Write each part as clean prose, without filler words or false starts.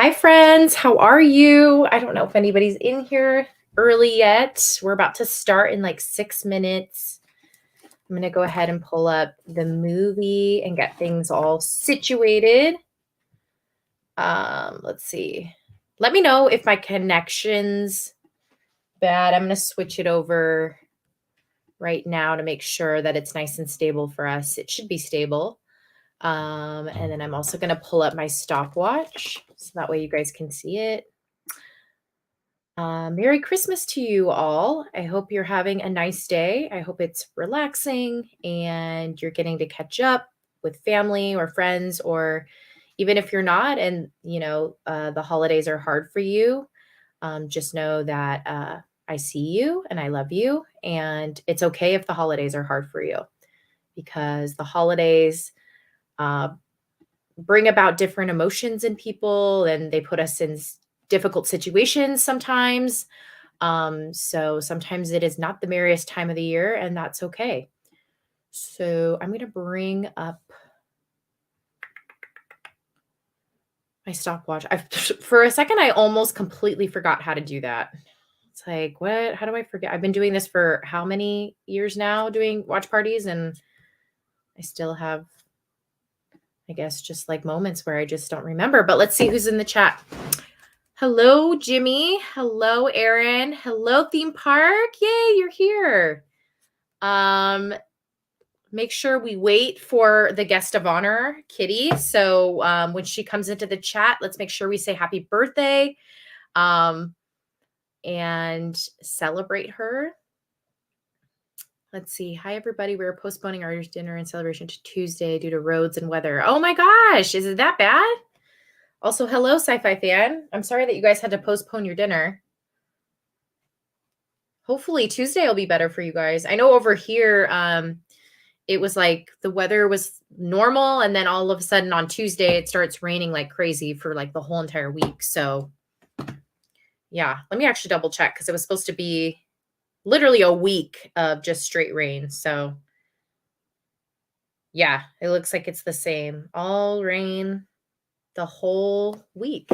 Hi, friends. How are you? I don't know if anybody's in here early yet. We're about to start in like 6 minutes. I'm going to go ahead and pull up the movie and get things all situated. Let's see. Let me know if my connection's bad. I'm going to switch it over right now to make sure that it's nice and stable for us. It should be stable. And then I'm also going to pull up my stopwatch so that way you guys can see it. Merry Christmas to you all. I hope you're having a nice day. I hope it's relaxing and you're getting to catch up with family or friends, or even if you're not and the holidays are hard for you, just know that I see you and I love you, and it's okay if the holidays are hard for you, because the holidays uh, bring about different emotions in people, and they put us in difficult situations sometimes. So sometimes it is not the merriest time of the year, and that's okay. So I'm going to bring up my stopwatch. For a second, I almost completely forgot how to do that. It's like, what? How do I forget? I've been doing this for how many years now, doing watch parties, and I still have, I guess, just like moments where I just don't remember. But let's see who's in the chat. Hello, Jimmy. Hello, Aaron. Hello, Theme Park. Yay, you're here. Make sure we wait for the guest of honor, Kitty. So when she comes into the chat, let's make sure we say happy birthday and celebrate her. Let's see. Hi, everybody. We're postponing our dinner and celebration to Tuesday due to roads and weather. Oh my gosh, is it that bad? Also, hello, Sci-Fi fan. I'm sorry that you guys had to postpone your dinner. Hopefully Tuesday will be better for you guys. I know over here, it was like the weather was normal, and then all of a sudden on Tuesday it starts raining like crazy for like the whole entire week. So yeah, let me actually double check, because it was supposed to be literally a week of just straight rain. So yeah, it looks like it's the same. All rain the whole week.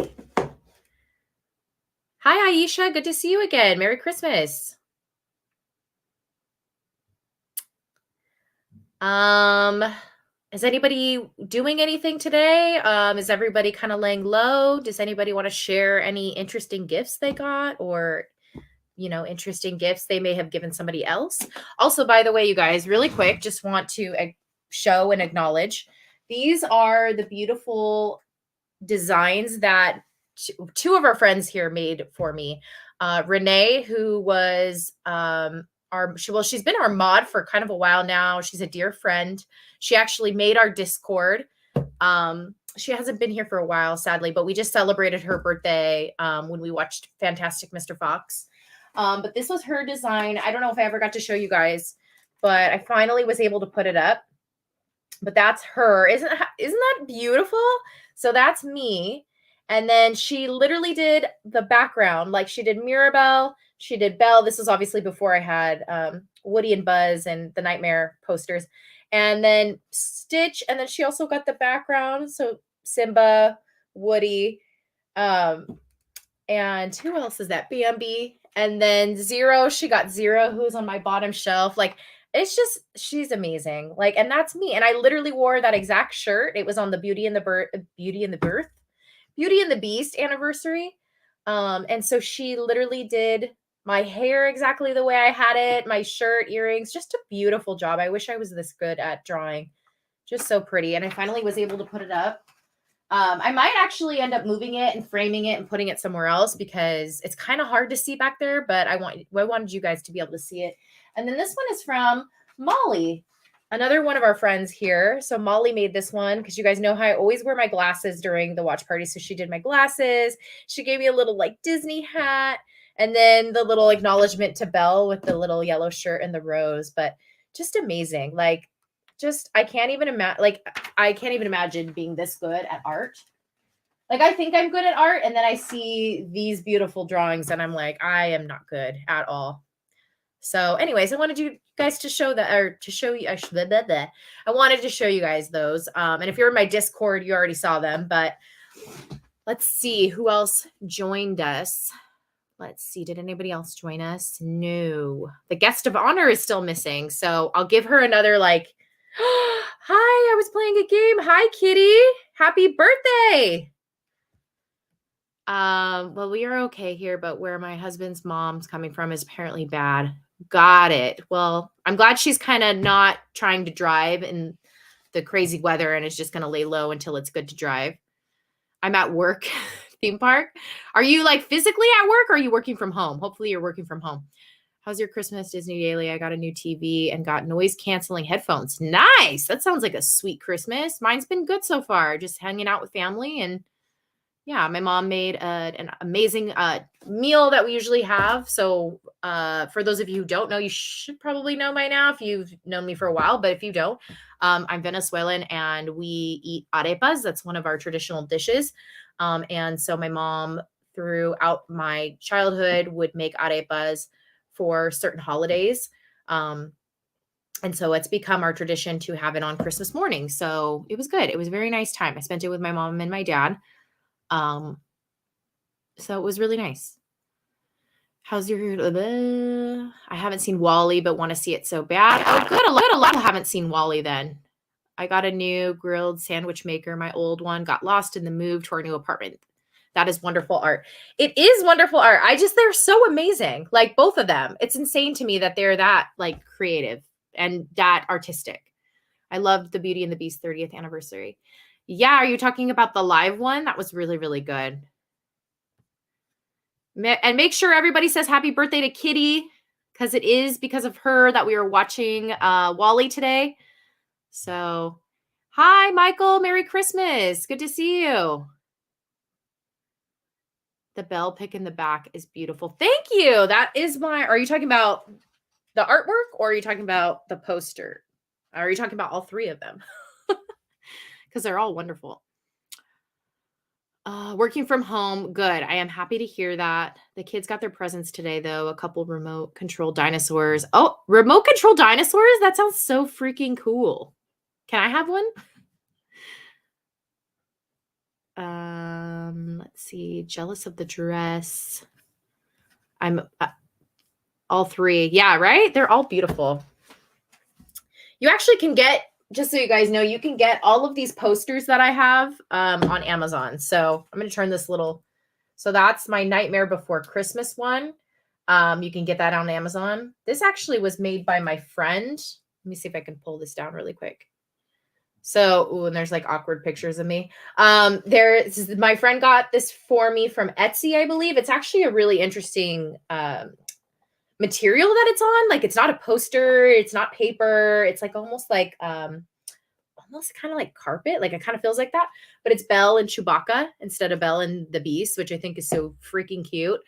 Hi, Aisha. Good to see you again. Merry Christmas. Is anybody doing anything today? Is everybody kind of laying low? Does anybody want to share any interesting gifts they got, or interesting gifts they may have given somebody else? Also, by the way, you guys, really quick, just want to show and acknowledge these are the beautiful designs that two of our friends here made for me. Renee, who was she's been our mod for kind of a while now. She's a dear friend. She actually made our Discord. She hasn't been here for a while, sadly, but we just celebrated her birthday when we watched Fantastic Mr. Fox. But this was her design. I don't know if I ever got to show you guys, but I finally was able to put it up. But that's her. Isn't that beautiful? So that's me. And then she literally did the background. Like, she did Mirabelle, she did Belle. This was obviously before I had Woody and Buzz and the Nightmare posters. And then Stitch. And then she also got the background. So Simba, Woody, and who else is that? Bambi. And then Zero. She got Zero, who's on my bottom shelf. Like, it's just, she's amazing. Like, and that's me. And I literally wore that exact shirt. It was on the Beauty and the Beast anniversary. And so she literally did my hair exactly the way I had it, my shirt, earrings, just a beautiful job. I wish I was this good at drawing. Just so pretty. And I finally was able to put it up. I might actually end up moving it and framing it and putting it somewhere else, because it's kind of hard to see back there, but I wanted you guys to be able to see it. And then this one is from Molly, another one of our friends here. So Molly made this one, because you guys know how I always wear my glasses during the watch party. So she did my glasses. She gave me a little like Disney hat, and then the little acknowledgement to Belle with the little yellow shirt and the rose. But just amazing. Like, I can't even imagine being this good at art. Like, I think I'm good at art, and then I see these beautiful drawings and I'm like, I am not good at all. So anyways, I wanted you guys to show that, or to show you, I wanted to show you guys those. And if you're in my Discord, you already saw them, but Let's see who else joined us. Let's see. Did anybody else join us? No. The guest of honor is still missing. So I'll give her another like, hi, I was playing a game. Hi, Kitty. Happy birthday. Well, we are okay here, but where my husband's mom's coming from is apparently bad. Got it. Well, I'm glad she's kind of not trying to drive in the crazy weather and is just going to lay low until it's good to drive. I'm at work, theme park. Are you like physically at work or are you working from home? Hopefully you're working from home. How's your Christmas, Disney Daily? I got a new TV and got noise canceling headphones. Nice. That sounds like a sweet Christmas. Mine's been good so far. Just hanging out with family. And yeah, my mom made an amazing meal that we usually have. So for those of you who don't know, you should probably know by now if you've known me for a while. But if you don't, I'm Venezuelan and we eat arepas. That's one of our traditional dishes. And so my mom, throughout my childhood, would make arepas for certain holidays. And so it's become our tradition to have it on Christmas morning. So it was good. It was a very nice time. I spent it with my mom and my dad. So it was really nice. How's your I haven't seen Wally, but want to see it so bad. Oh, good. A lot of people haven't seen Wally then. I got a new grilled sandwich maker. My old one got lost in the move to our new apartment. That is wonderful art. It is wonderful art. They're so amazing. Like both of them. It's insane to me that they're that like creative and that artistic. I loved the Beauty and the Beast 30th anniversary. Yeah, are you talking about the live one? That was really, really good. And make sure everybody says happy birthday to Kitty, because it is because of her that we are watching Wally today. So, hi, Michael. Merry Christmas. Good to see you. The bell pick in the back is beautiful. Thank you. That is are you talking about the artwork or are you talking about the poster? Are you talking about all three of them? Because they're all wonderful. Working from home. Good. I am happy to hear that. The kids got their presents today, though. A couple remote control dinosaurs. Oh, remote control dinosaurs? That sounds so freaking cool. Can I have one? Let's see. Jealous of the dress. I'm all three. Yeah, right? They're all beautiful. You actually can get, just so you guys know, you can get all of these posters that I have on Amazon. So I'm going to turn this little, so that's my Nightmare Before Christmas one. You can get that on Amazon. This actually was made by my friend. Let me see if I can pull this down really quick. So, and there's like awkward pictures of me. My friend got this for me from Etsy, I believe. It's actually a really interesting material that it's on. Like it's not a poster, it's not paper. It's like almost kind of like carpet. Like it kind of feels like that, but it's Belle and Chewbacca instead of Belle and the Beast, which I think is so freaking cute.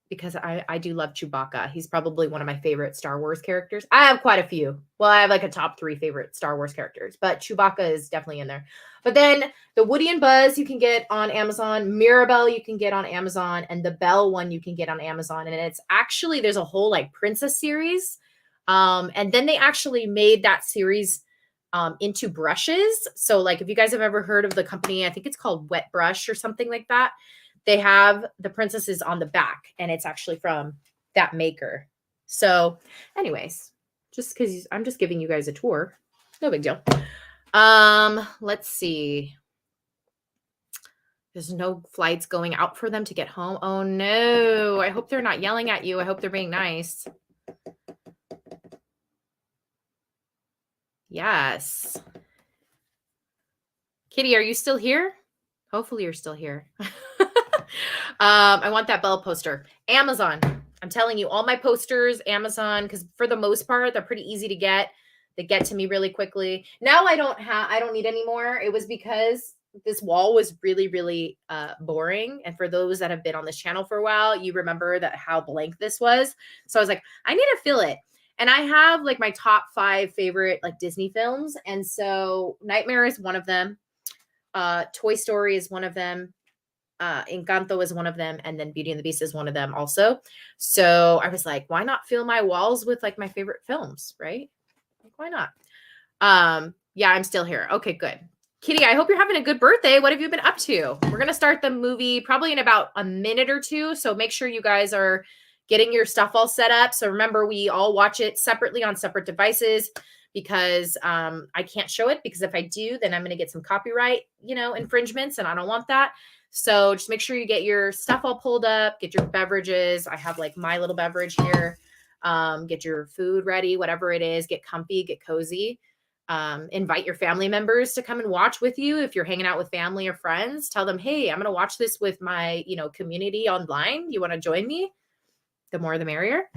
Because I do love Chewbacca. He's probably one of my favorite Star Wars characters. I have quite a few. Well, I have like a top 3 favorite Star Wars characters, but Chewbacca is definitely in there. But then the Woody and Buzz you can get on Amazon, Mirabelle you can get on Amazon, and the Belle one you can get on Amazon. And it's actually, there's a whole like princess series. And then they actually made that series into brushes. So like if you guys have ever heard of the company, I think it's called Wet Brush or something like that. They have the princesses on the back and it's actually from that maker. So anyways, just because I'm just giving you guys a tour. No big deal. Let's see. There's no flights going out for them to get home. Oh no. I hope they're not yelling at you. I hope they're being nice. Yes. Kitty, are you still here? Hopefully you're still here. I want that Belle poster. Amazon. I'm telling you, all my posters, Amazon, because for the most part, they're pretty easy to get. They get to me really quickly. Now I don't need any more. It was because this wall was really, really boring. And for those that have been on this channel for a while, you remember that how blank this was. So I was like, I need to fill it. And I have like my top 5 favorite like Disney films. And so Nightmare is one of them. Toy Story is one of them. Encanto is one of them, and then Beauty and the Beast is one of them also. So I was like, why not fill my walls with like my favorite films, right? Like, why not? Yeah, I'm still here. Okay, good. Kitty, I hope you're having a good birthday. What have you been up to? We're going to start the movie probably in about a minute or two. So make sure you guys are getting your stuff all set up. So remember, we all watch it separately on separate devices because I can't show it, because if I do, then I'm going to get some copyright, infringements, and I don't want that. So just make sure you get your stuff all pulled up, get your beverages. I have like my little beverage here. Get your food ready, whatever it is, get comfy, get cozy. Invite your family members to come and watch with you. If you're hanging out with family or friends, tell them, hey, I'm going to watch this with my, community online. You want to join me? The more, the merrier.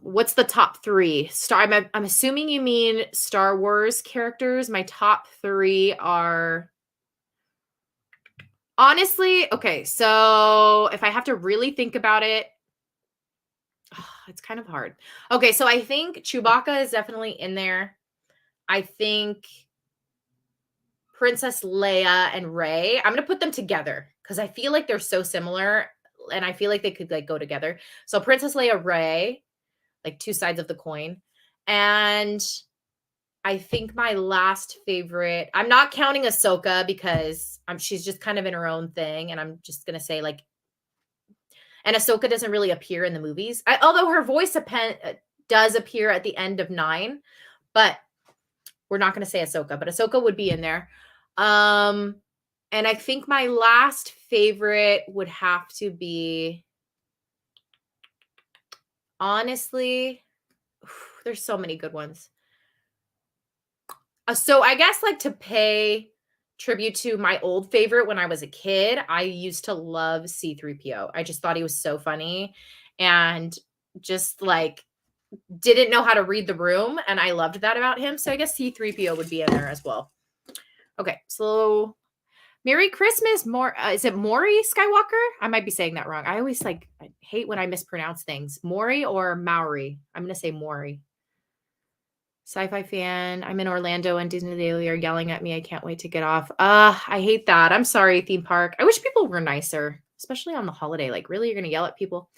What's the top 3? I'm assuming you mean Star Wars characters. My top 3 are, honestly, okay, so if I have to really think about it, it's kind of hard. Okay, so I think Chewbacca is definitely in there. I think Princess Leia and Rey, I'm going to put them together because I feel like they're so similar and I feel like they could like go together. So Princess Leia, Rey, like two sides of the coin. And I think my last favorite, I'm not counting Ahsoka because she's just kind of in her own thing. And I'm just going to say like, and Ahsoka doesn't really appear in the movies, although her voice does appear at the end of 9, but we're not going to say Ahsoka, but Ahsoka would be in there. And I think my last favorite would have to be, honestly, there's so many good ones. So I guess like to pay tribute to my old favorite when I was a kid, I used to love C-3PO. I just thought he was so funny and just like didn't know how to read the room. And I loved that about him. So I guess C-3PO would be in there as well. Okay. So Merry Christmas. Is it Maury Skywalker? I might be saying that wrong. I hate when I mispronounce things. Maury or Maori? I'm going to say Maury. Sci-fi fan. I'm in Orlando and Disney Daily are yelling at me. I can't wait to get off. I hate that. I'm sorry, theme park. I wish people were nicer, especially on the holiday. Like, really, you're going to yell at people?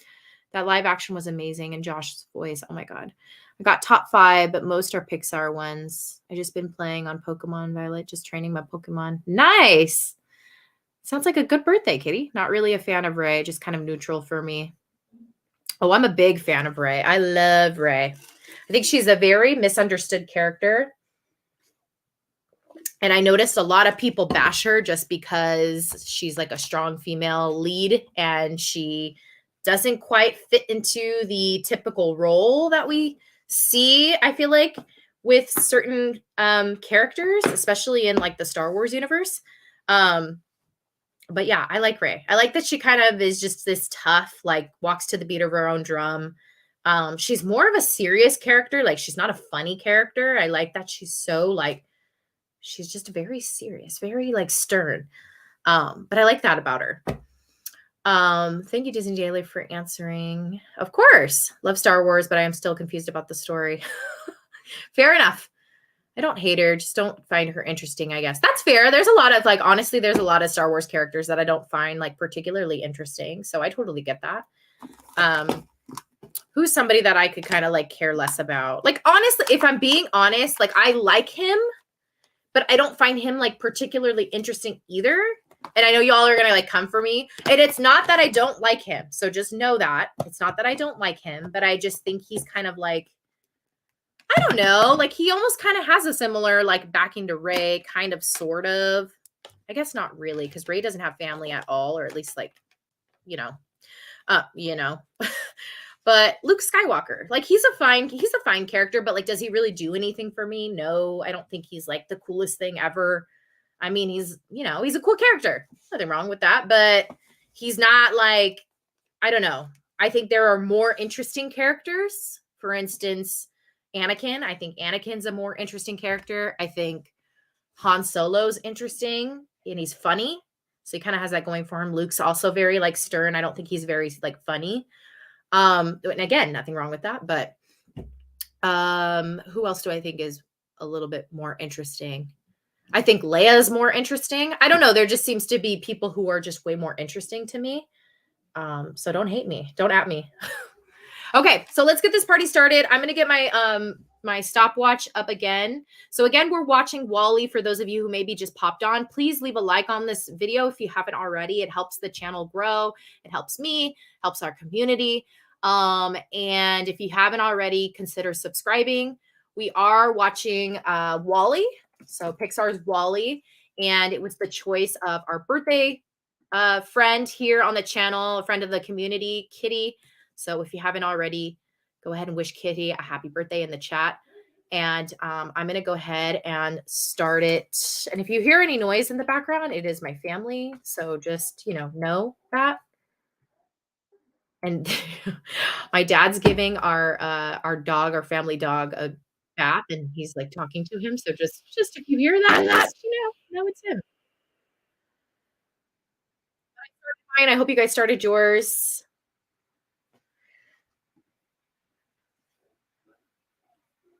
That live action was amazing. And Josh's voice. Oh my God. I got top 5, but most are Pixar ones. I just been playing on Pokemon Violet, just training my Pokemon. Nice. Sounds like a good birthday, Kitty. Not really a fan of Rey, just kind of neutral for me. Oh, I'm a big fan of Rey. I love Rey. I think she's a very misunderstood character. And I noticed a lot of people bash her just because she's like a strong female lead and she doesn't quite fit into the typical role that we see, I feel like, with certain characters, especially in like the Star Wars universe. But yeah, I like Rey. I like that she kind of is just this tough, like walks to the beat of her own drum. She's more of a serious character. Like she's not a funny character. I like that she's so like, she's just very serious, very like stern. But I like that about her. Thank you, Disney Daily, for answering. Of course, love Star Wars, but I am still confused about the story. Fair enough. I don't hate her, just don't find her interesting, I guess. That's fair. There's a lot of like, honestly, there's a lot of Star Wars characters that I don't find like particularly interesting. So I totally get that. Who's somebody that I could kind of like care less about? Like, honestly, if I'm being honest, like I like him, but I don't find him like particularly interesting either. And I know y'all are going to like come for me. And it's not that I don't like him. So just know that it's not that I don't like him, but I just think he's kind of like, I don't know, like he almost kind of has a similar like backing to Rey, kind of, sort of. I guess not really, because Rey doesn't have family at all, or at least like, But Luke Skywalker, like he's a fine character, but like, does he really do anything for me? No, I don't think he's like the coolest thing ever. I mean, he's a cool character. Nothing wrong with that, but he's not like, I don't know. I think there are more interesting characters. For instance, Anakin. I think Anakin's a more interesting character. I think Han Solo's interesting and he's funny. So he kind of has that going for him. Luke's also very like stern. I don't think he's very like funny. And again, nothing wrong with that, but who else do I think is a little bit more interesting? I think Leia's more interesting. I don't know. There just seems to be people who are just way more interesting to me. So don't hate me. Don't at me. Okay, so let's get this party started. I'm going to get my my stopwatch up again. So again, we're watching Wally. For those of you who maybe just popped on, please leave a like on this video if you haven't already. It helps the channel grow. It helps me, helps our community. And if you haven't already, consider subscribing. We are watching Wally. So Pixar's Wally. And it was the choice of our birthday friend here on the channel, a friend of the community, Kitty. So if you haven't already, go ahead and wish Kitty a happy birthday in the chat. And I'm going to go ahead and start it. And if you hear any noise in the background, it is my family. So just, know that. And my dad's giving our dog, our family dog, a bath, and he's like talking to him. So just if you hear that, just, know it's him. Fine. I hope you guys started yours.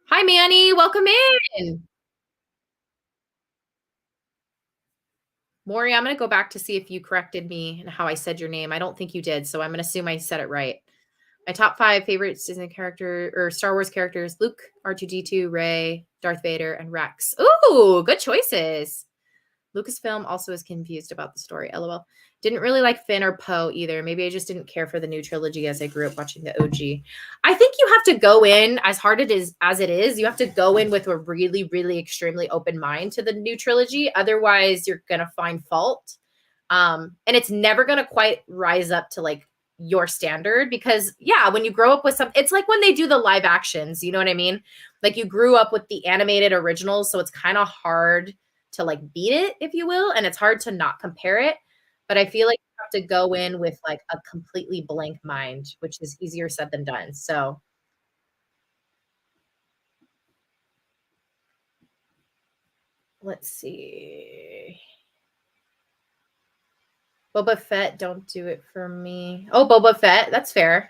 Hi, Manny. Welcome in. Maury, I'm going to go back to see if you corrected me and how I said your name. I don't think you did, so I'm going to assume I said it right. My top 5 favorite Disney character or Star Wars characters: Luke, R2D2, Rey, Darth Vader, and Rex. Ooh, good choices. Lucasfilm also is confused about the story. LOL. Didn't really like Finn or Poe either. Maybe I just didn't care for the new trilogy as I grew up watching the OG. I think you have to go in, as hard as it is, you have to go in with a really, really extremely open mind to the new trilogy. Otherwise, you're gonna find fault. And it's never gonna quite rise up to like your standard, because yeah, when you grow up with it's like when they do the live actions, you know what I mean? Like you grew up with the animated originals, so it's kind of hard to like beat it, if you will, and it's hard to not compare it. But I feel like you have to go in with like a completely blank mind, which is easier said than done. So let's see. Boba Fett, don't do it for me. Oh, Boba Fett, that's fair.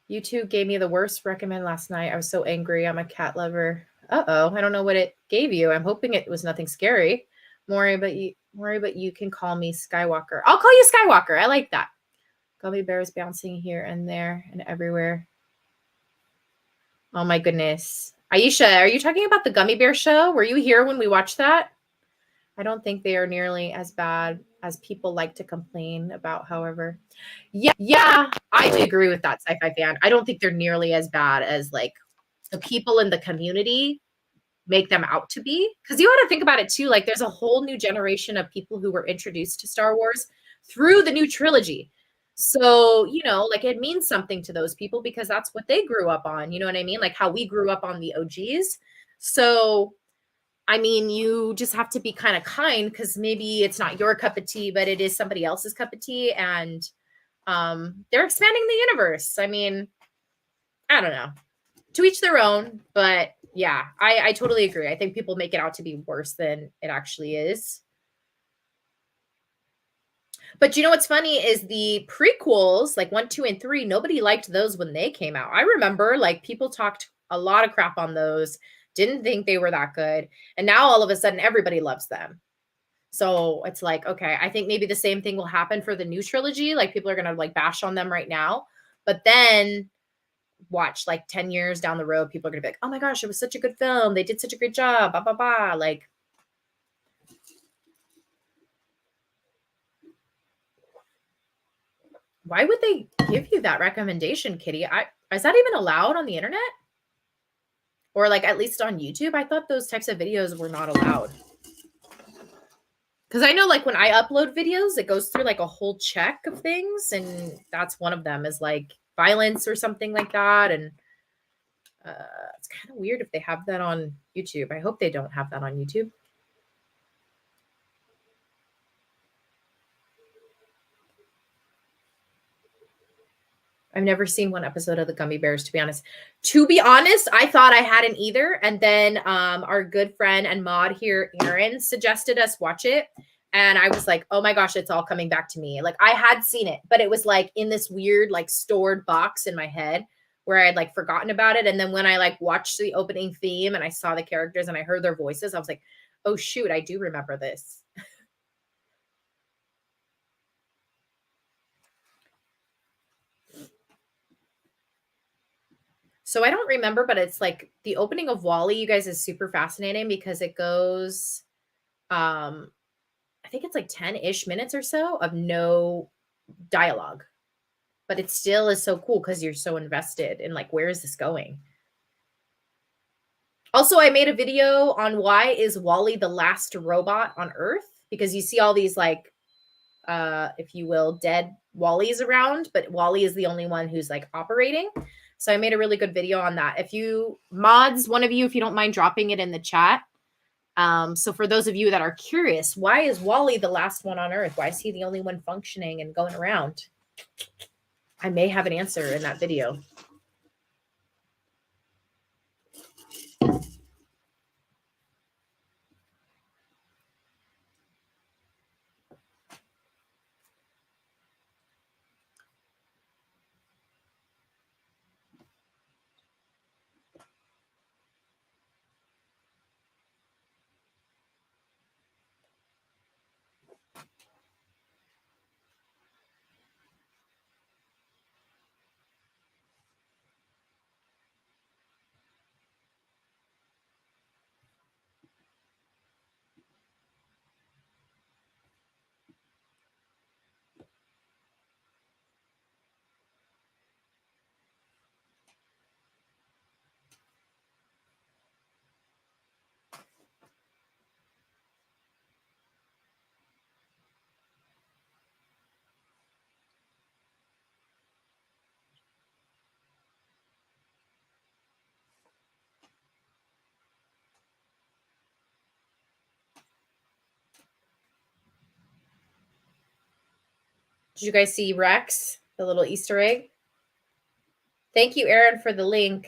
You two gave me the worst recommend last night. I was so angry. I'm a cat lover. Uh-oh, I don't know what it gave you. I'm hoping it was nothing scary. Maury, but you can call me Skywalker. I'll call you Skywalker. I like that. Gummy bears bouncing here and there and everywhere. Oh my goodness. Aisha, are you talking about the Gummy Bear show? Were you here when we watched that? I don't think they are nearly as bad as people like to complain about, however. Yeah, I agree with that, sci-fi fan. I don't think they're nearly as bad as like the people in the community make them out to be. Because you got to think about it too. Like there's a whole new generation of people who were introduced to Star Wars through the new trilogy. So, like it means something to those people because that's what they grew up on. You know what I mean? Like how we grew up on the OGs. So, I mean, you just have to be kind of kind because maybe it's not your cup of tea, but it is somebody else's cup of tea. And they're expanding the universe. I mean, I don't know. To each their own, but yeah, I totally agree. I think people make it out to be worse than it actually is. But you know what's funny is the prequels, like 1, 2, and 3, nobody liked those when they came out. I remember like people talked a lot of crap on those, didn't think they were that good. And now all of a sudden everybody loves them. So it's like, okay, I think maybe the same thing will happen for the new trilogy. Like people are going to like bash on them right now. But then watch like 10 years down the road, people are going to be like, oh my gosh, it was such a good film. They did such a great job. Blah, blah, blah. Like, why would they give you that recommendation, Kitty? Is that even allowed on the internet? Or like at least on YouTube? I thought those types of videos were not allowed. Because I know like when I upload videos, it goes through like a whole check of things. And that's one of them is like violence or something like that. And it's kind of weird if they have that on YouTube. I hope they don't have that on YouTube. I've never seen one episode of the Gummy Bears, to be honest. To be honest, I thought I hadn't either. And then our good friend and mod here, Aaron, suggested us watch it. And I was like, oh my gosh, it's all coming back to me. Like I had seen it, but it was like in this weird, like stored box in my head where I had like forgotten about it. And then when I like watched the opening theme and I saw the characters and I heard their voices, I was like, oh shoot, I do remember this. So I don't remember, but it's like the opening of Wall-E, you guys, is super fascinating because it goes, um, I think it's like 10-ish minutes or so of no dialogue. But it still is so cool because you're so invested in like, where is this going? Also, I made a video on why is Wall-E the last robot on Earth? Because you see all these like, if you will, dead Wall-E's around, but Wall-E is the only one who's like operating. So I made a really good video on that. If you mods, one of you, if you don't mind dropping it in the chat. So for those of you that are curious, why is Wall-E the last one on Earth? Why is he the only one functioning and going around? I may have an answer in that video. Did you guys see Rex, the little Easter egg? Thank you, Aaron, for the link.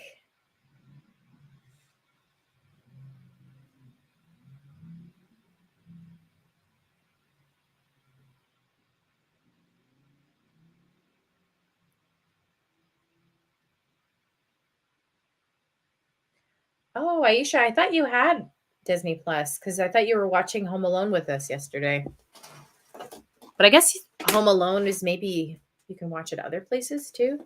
Oh, Aisha, I thought you had Disney Plus because I thought you were watching Home Alone with us yesterday. But I guess Home Alone is maybe you can watch it other places too.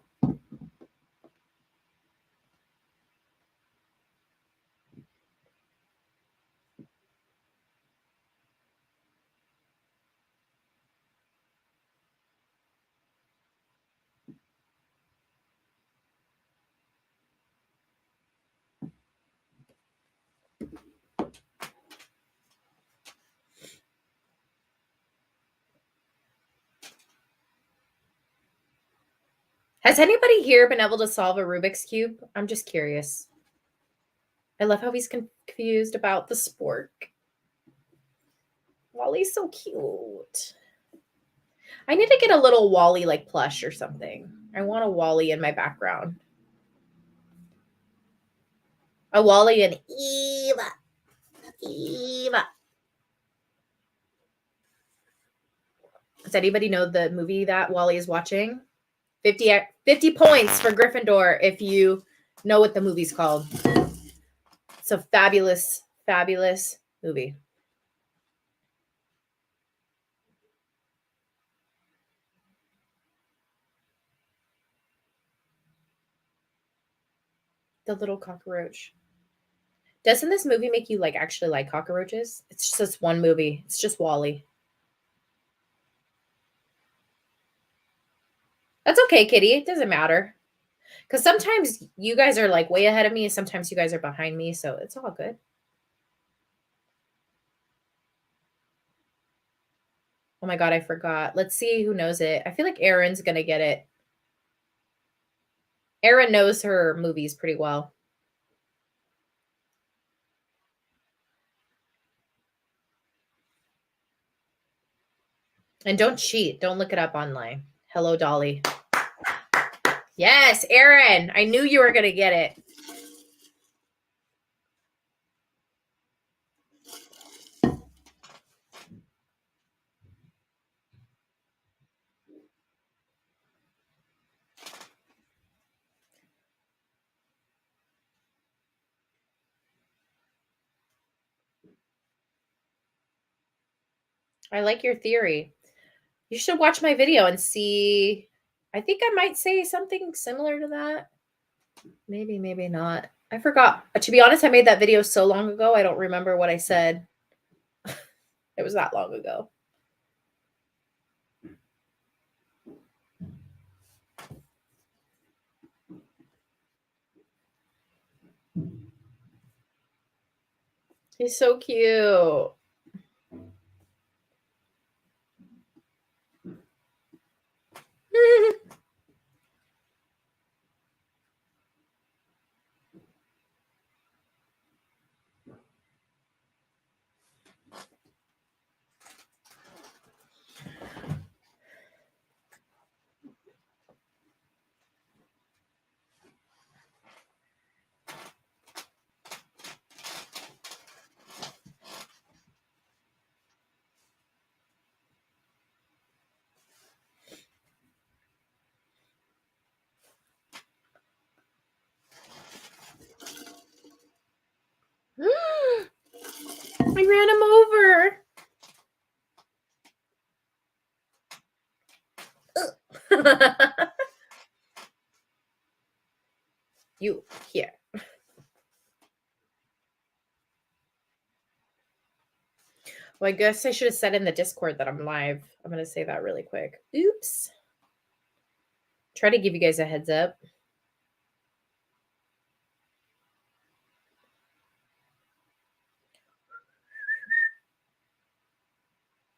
Has anybody here been able to solve a Rubik's Cube? I'm just curious. I love how he's confused about the spork. Wally's so cute. I need to get a little Wally like plush or something. I want a Wally in my background. A Wally and Eva. Eva. Does anybody know the movie that Wally is watching? 50 points for Gryffindor if you know what the movie's called. It's a fabulous, fabulous movie. The little cockroach. Doesn't this movie make you like actually like cockroaches? It's just this one movie. It's just Wally. That's okay, Kitty. It doesn't matter. Because sometimes you guys are like way ahead of me, and sometimes you guys are behind me, so it's all good. Oh my god, I forgot. Let's see who knows it. I feel like Erin's gonna get it. Erin knows her movies pretty well. And don't cheat. Don't look it up online. Hello, Dolly. Yes, Erin. I knew you were gonna get it. I like your theory. You should watch my video and see. I think I might say something similar to that. Maybe, maybe not. I forgot. To be honest, I made that video so long ago, I don't remember what I said. It was that long ago. He's so cute. I ran him over. You here. Well, I guess I should have said in the Discord that I'm live. I'm going to say that really quick. Oops. Try to give you guys a heads up.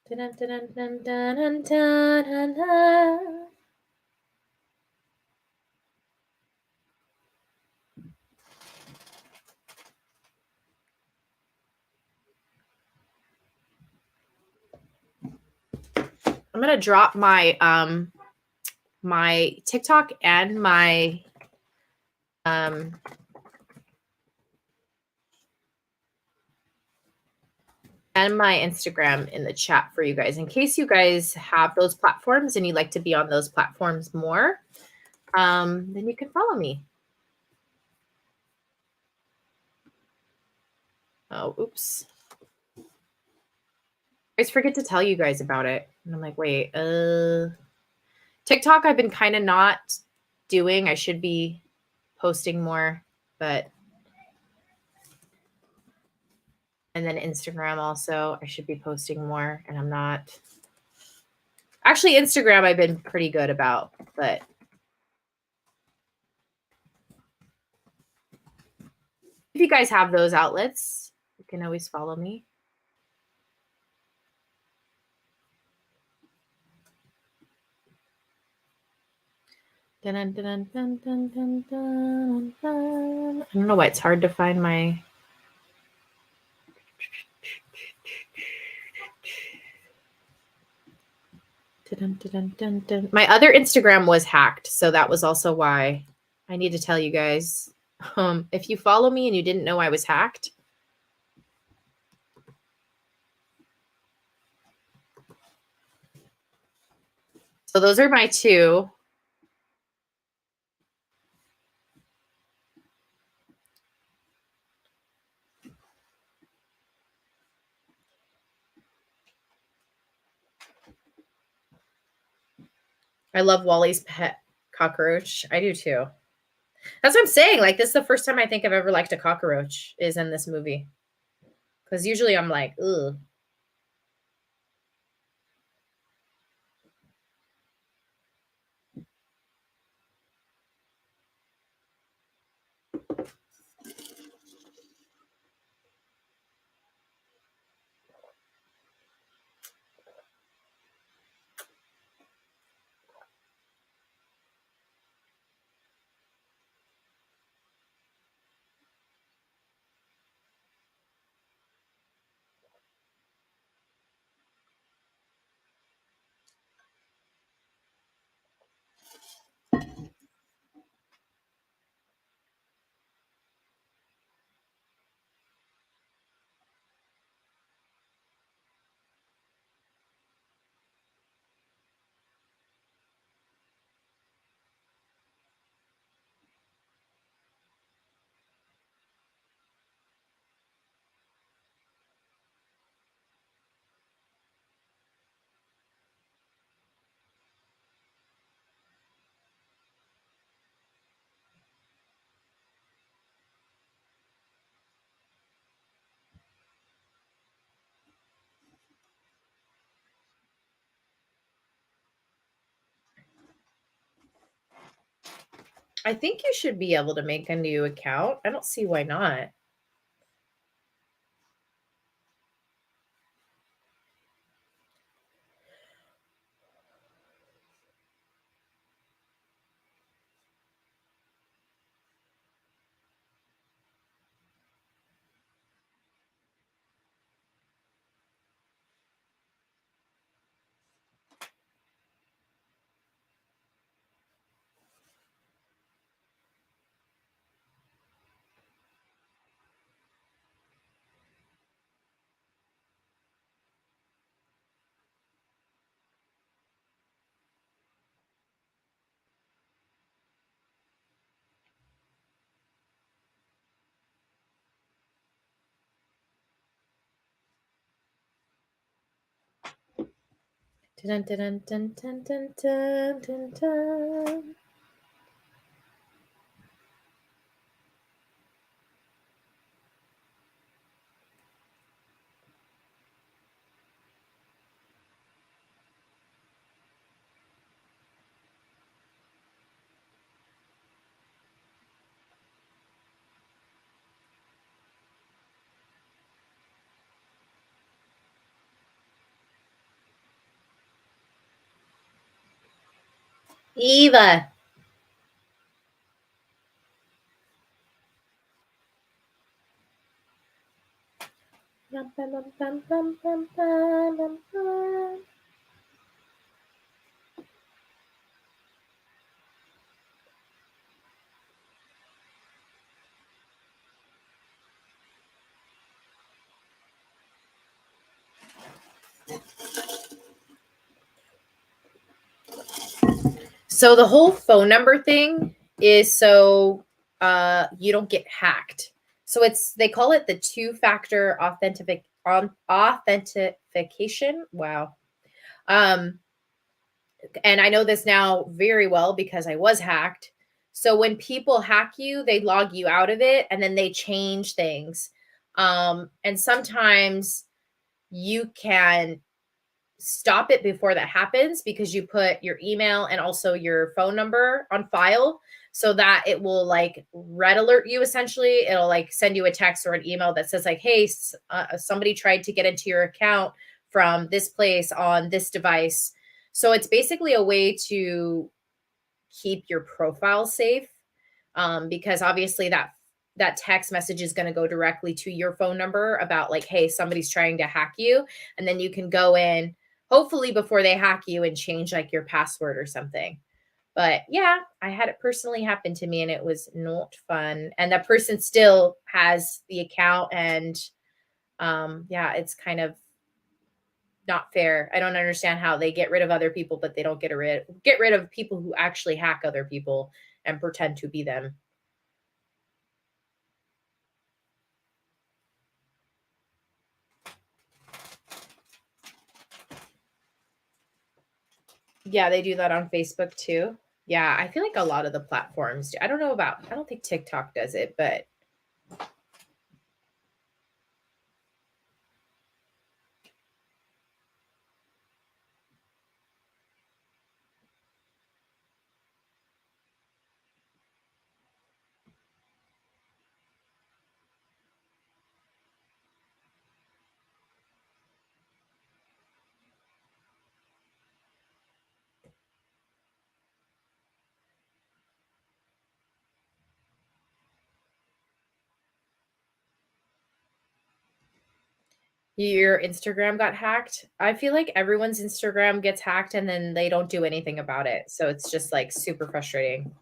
Dun, dun, dun, dun, dun, dun, dun, dun. I'm going to drop my my TikTok and my and my Instagram in the chat for you guys in case you guys have those platforms and you like to be on those platforms more. Then you can follow me. Oh, oops. I always forget to tell you guys about it. And I'm like, wait, TikTok I've been kind of not doing. I should be posting more, but and then Instagram also, I should be posting more and I'm not. Actually, Instagram I've been pretty good about, but if you guys have those outlets, you can always follow me. Dun, dun, dun, dun, dun, dun, dun, dun. I don't know why it's hard to find my. Dun, dun, dun, dun. My other Instagram was hacked, so that was also why I need to tell you guys. If you follow me and you didn't know I was hacked, so those are my two. I love Wally's pet cockroach. I do too. That's what I'm saying. Like, this is the first time I think I've ever liked a cockroach is in this movie. Because usually I'm like, ugh. I think you should be able to make a new account. I don't see why not. Dun, dun, dun, dun, dun, dun, dun, dun. Eva. Bum, bum, bum, bum, bum, bum, bum, bum, bum. So the whole phone number thing is so you don't get hacked. So it's they call it the two-factor authentication. Wow. Um and I know this now very well because I was hacked. So when people hack you, they log you out of it and then they change things. And sometimes you can stop it before that happens because you put your email and also your phone number on file so that it will like red alert you. Essentially it'll like send you a text or an email that says like, hey, somebody tried to get into your account from this place on this device. So it's basically a way to keep your profile safe, because obviously that text message is going to go directly to your phone number about like, hey, somebody's trying to hack you, and then you can go in hopefully before they hack you and change like your password or something. But yeah, I had it personally happen to me and it was not fun, and that person still has the account. And yeah, it's kind of not fair. I don't understand how they get rid of other people, but they don't get rid of people who actually hack other people and pretend to be them. Yeah, they do that on Facebook too. Yeah, I feel like a lot of the platforms do. I don't know about, I don't think TikTok does it, but your Instagram got hacked. I feel like everyone's Instagram gets hacked and then they don't do anything about it. So it's just like super frustrating.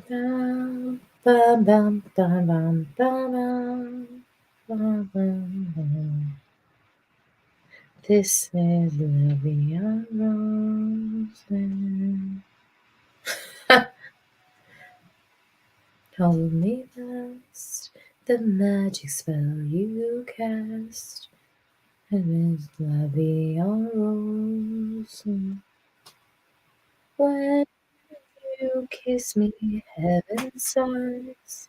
Bum, bum, bum, bum, bum, bum, bum, bum. This is Living on Roses. Hold me fast, the magic spell you cast, and it's Living on Roses. When you kiss me, heaven sighs.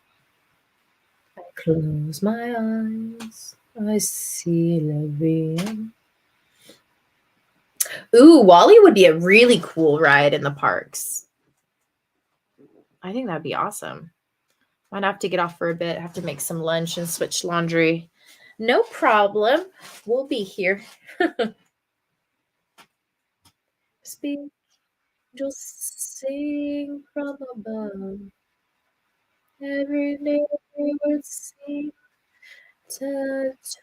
I close my eyes, I see Living. Ooh, Wally would be a really cool ride in the parks. I think that'd be awesome. Might have to get off for a bit, have to make some lunch and switch laundry. No problem. We'll be here. Speak, just sing from above. Every day we would sing. Touch.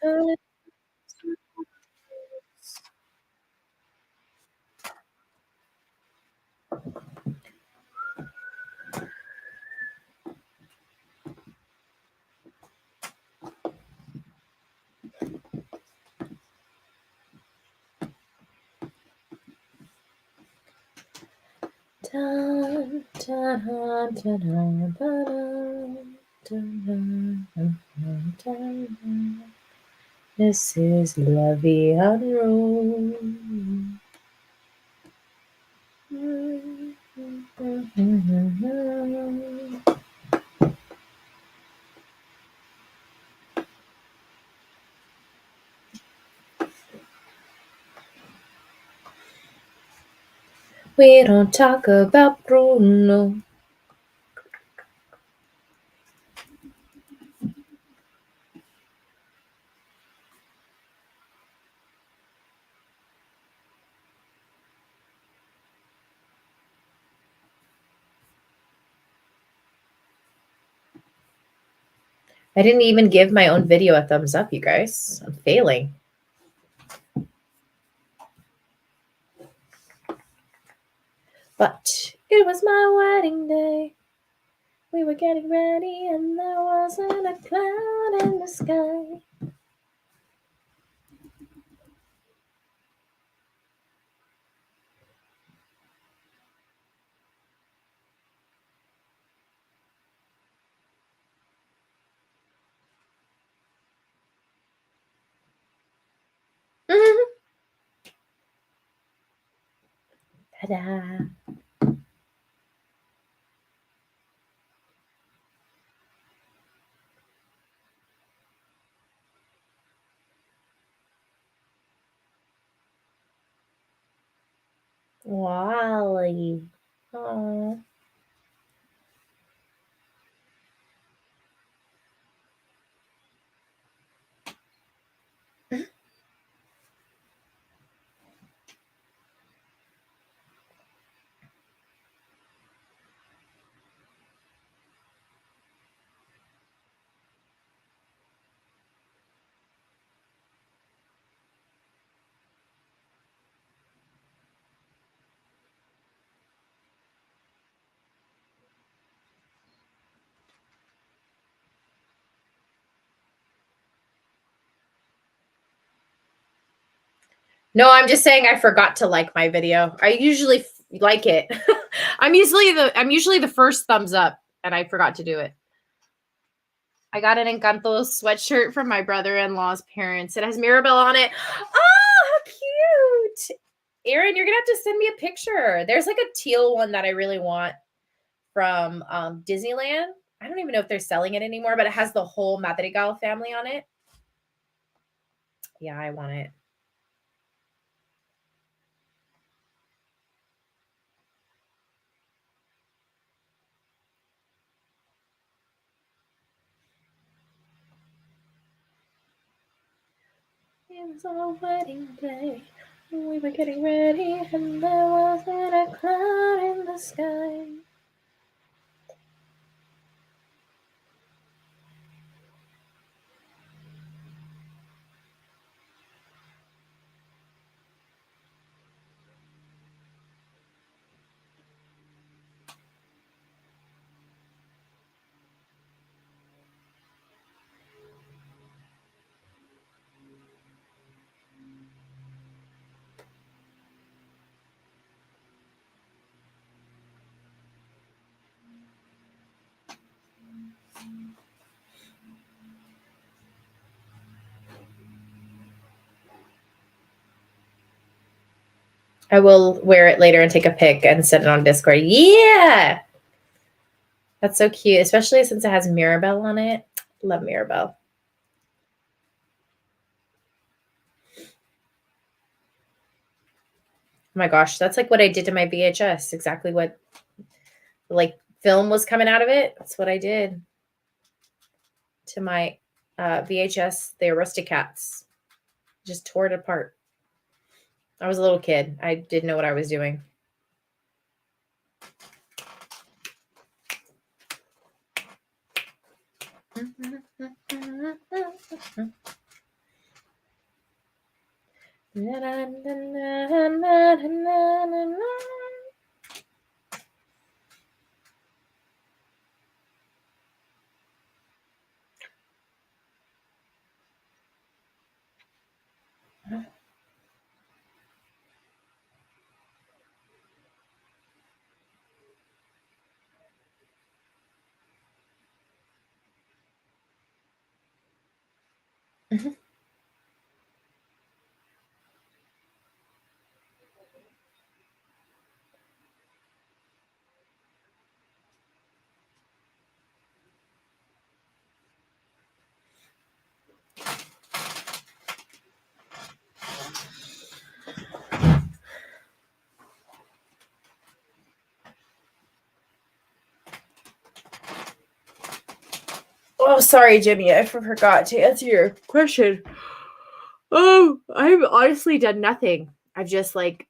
Dun, dun, dun, dun, dun, dun, dun, dun, dun, dun, dun. This is La Vie en Rose. We don't talk about Bruno. I didn't even give my own video a thumbs up, you guys. I'm failing. But it was my wedding day. We were getting ready, and there wasn't a cloud in the sky. Ta-da. Wally. Oh. No, I'm just saying I forgot to like my video. I usually like it. I'm usually the first thumbs up, and I forgot to do it. I got an Encanto sweatshirt from my brother-in-law's parents. It has Mirabelle on it. Oh, how cute! Erin, you're gonna have to send me a picture. There's like a teal one that I really want from Disneyland. I don't even know if they're selling it anymore, but it has the whole Madrigal family on it. Yeah, I want it. It was our wedding day. We were getting ready, and there wasn't a cloud in the sky. I will wear it later and take a pic and send it on Discord. Yeah. That's so cute, especially since it has Mirabelle on it. Love Mirabelle. Oh my gosh, that's like what I did to my VHS. Exactly what like film was coming out of it. That's what I did to my VHS, the Aristocats. Just tore it apart. I was a little kid. I didn't know what I was doing. Oh, sorry, Jimmy. I forgot to answer your question. Oh, I've honestly done nothing. I've just like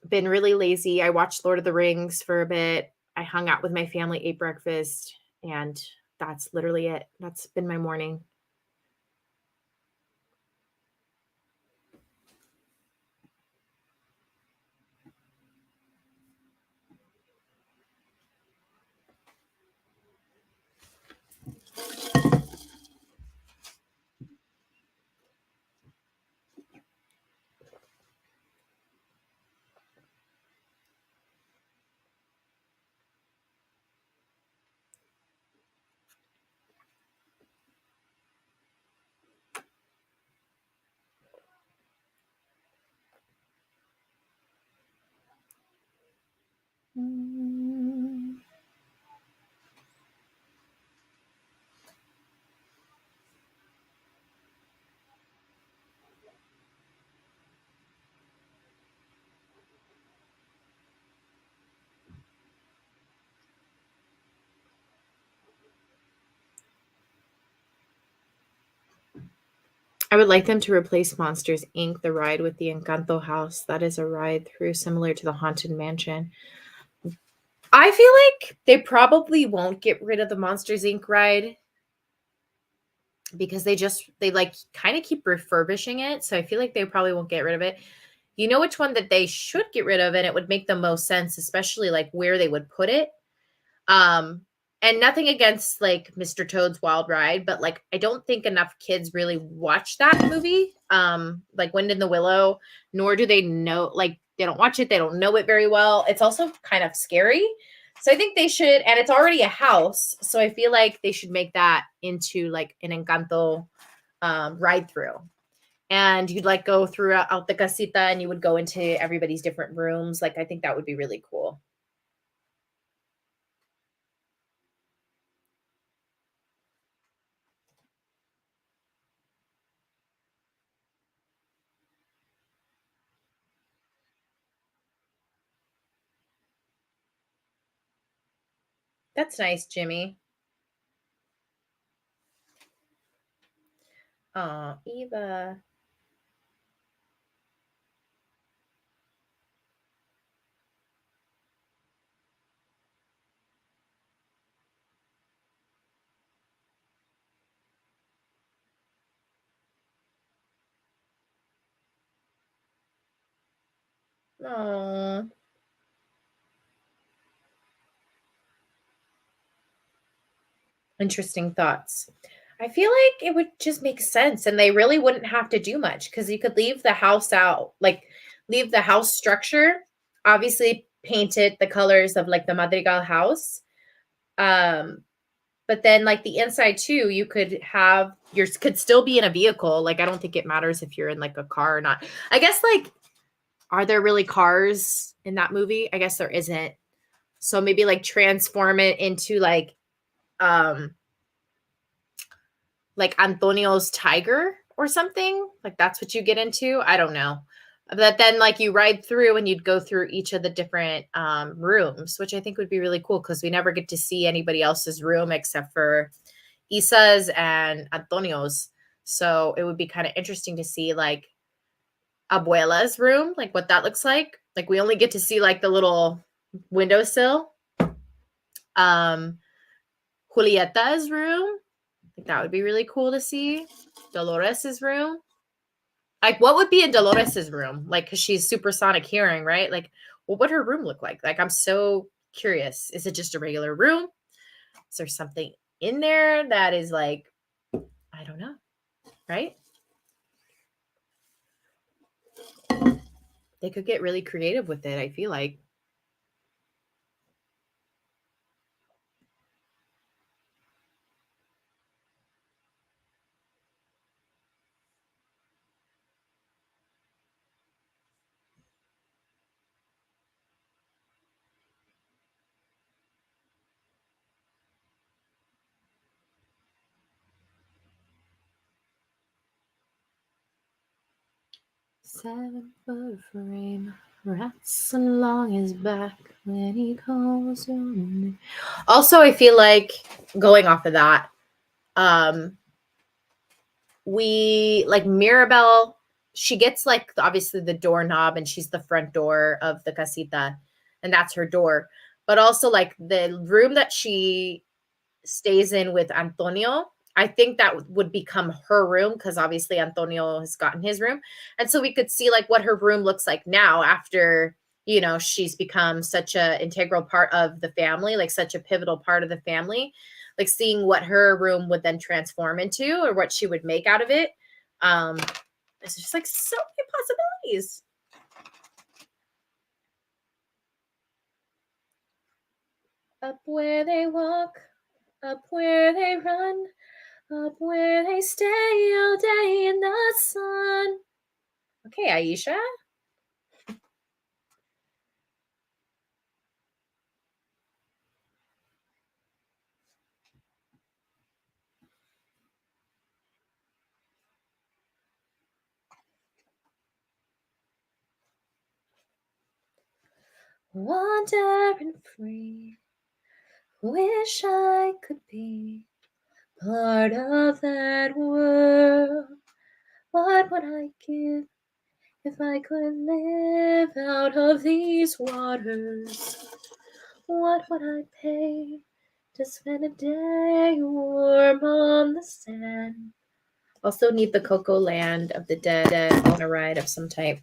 been really lazy. I watched Lord of the Rings for a bit. I hung out with my family, ate breakfast, and that's literally it. That's been my morning. I would like them to replace Monsters Inc., the ride, with the Encanto house. That is a ride through similar to the Haunted Mansion. I feel like they probably won't get rid of the Monsters Inc. ride because they like kind of keep refurbishing it. So I feel like they probably won't get rid of it. You know which one that they should get rid of, and it would make the most sense, especially like where they would put it. Um, and nothing against like Mr. Toad's Wild Ride, but like I don't think enough kids really watch that movie. Like Wind in the Willow, nor do they know, like they don't watch it, they don't know it very well. It's also kind of scary. So I think they should, and it's already a house. So I feel like they should make that into like an Encanto ride through. And you'd like go throughout out the casita and you would go into everybody's different rooms. Like I think that would be really cool. That's nice, Jimmy. Oh, Eva. Oh, interesting thoughts. I feel like it would just make sense and they really wouldn't have to do much because you could leave the house out, like leave the house structure, obviously paint it the colors of like the Madrigal house. Um, But then like the inside too, you could have yours could still be in a vehicle. Like I don't think it matters if you're in like a car or not. I guess like are there really cars in that movie? I guess there isn't. So maybe like transform it into um like Antonio's tiger or something. Like that's what you get into. I don't know. But then like you ride through and you'd go through each of the different rooms, which I think would be really cool because we never get to see anybody else's room except for Isa's and Antonio's. So it would be kind of interesting to see like Abuela's room, like what that looks like. Like we only get to see like the little windowsill. Um Julieta's room. Like that would be really cool to see. Dolores's room. Like what would be in Dolores's room? Like cuz she's supersonic hearing, right? Like what would her room look like? Like I'm so curious. Is it just a regular room? Is there something in there that is like I don't know, right? They could get really creative with it, I feel like. Seven-foot frame, rats along his back when he calls your name. Also, I feel like going off of that, we like Mirabelle, she gets like obviously the doorknob and she's the front door of the casita, and that's her door. But also like the room that she stays in with Antonio, I think that would become her room because obviously Antonio has gotten his room. And so we could see like what her room looks like now after, you know, she's become such a integral part of the family, like such a pivotal part of the family, like seeing what her room would then transform into or what she would make out of it. Um, it's just like so many possibilities. Up where they walk, up where they run, up where they stay all day in the sun. Okay, Aisha. Wandering free, wish I could be part of that world. What would I give if I could live out of these waters? What would I pay to spend a day warm on the sand? Also need the Coco Land of the Dead on a ride of some type.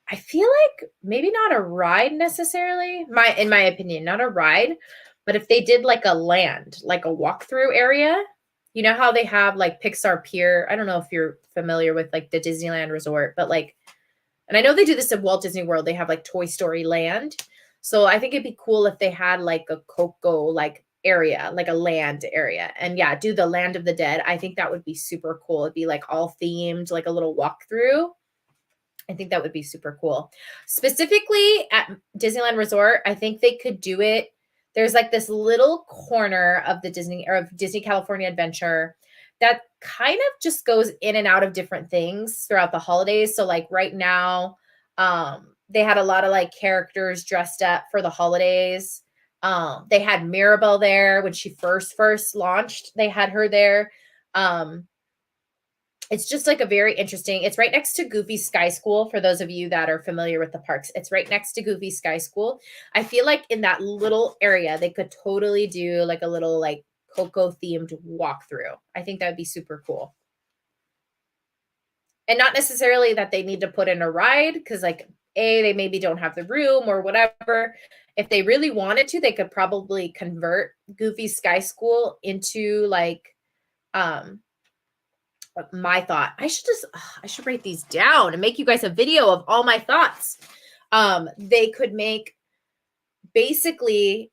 I feel like maybe not a ride necessarily. In my opinion, not a ride, but if they did like a land, like a walkthrough area, you know how they have like Pixar Pier. I don't know if you're familiar with like the Disneyland Resort, but like, and I know they do this at Walt Disney World. They have like Toy Story Land. So I think it'd be cool if they had like a Coco like area, like a land area. And yeah, do the Land of the Dead. I think that would be super cool. It'd be like all themed, like a little walkthrough. I think that would be super cool. Specifically at Disneyland Resort, I think they could do it. There's like this little corner of the Disney or of Disney California Adventure that kind of just goes in and out of different things throughout the holidays. So like right now, they had a lot of like characters dressed up for the holidays. They had Mirabelle there when she first launched. They had her there. It's just like a very interesting. It's right next to Goofy Sky School for those of you that are familiar with the parks. It's right next to Goofy Sky School. I feel like in that little area they could totally do like a little like Coco themed walkthrough. I think that would be super cool. And not necessarily that they need to put in a ride because like they maybe don't have the room or whatever. If they really wanted to, they could probably convert Goofy Sky School into like my thought. I should write these down and make you guys a video of all my thoughts. They could make basically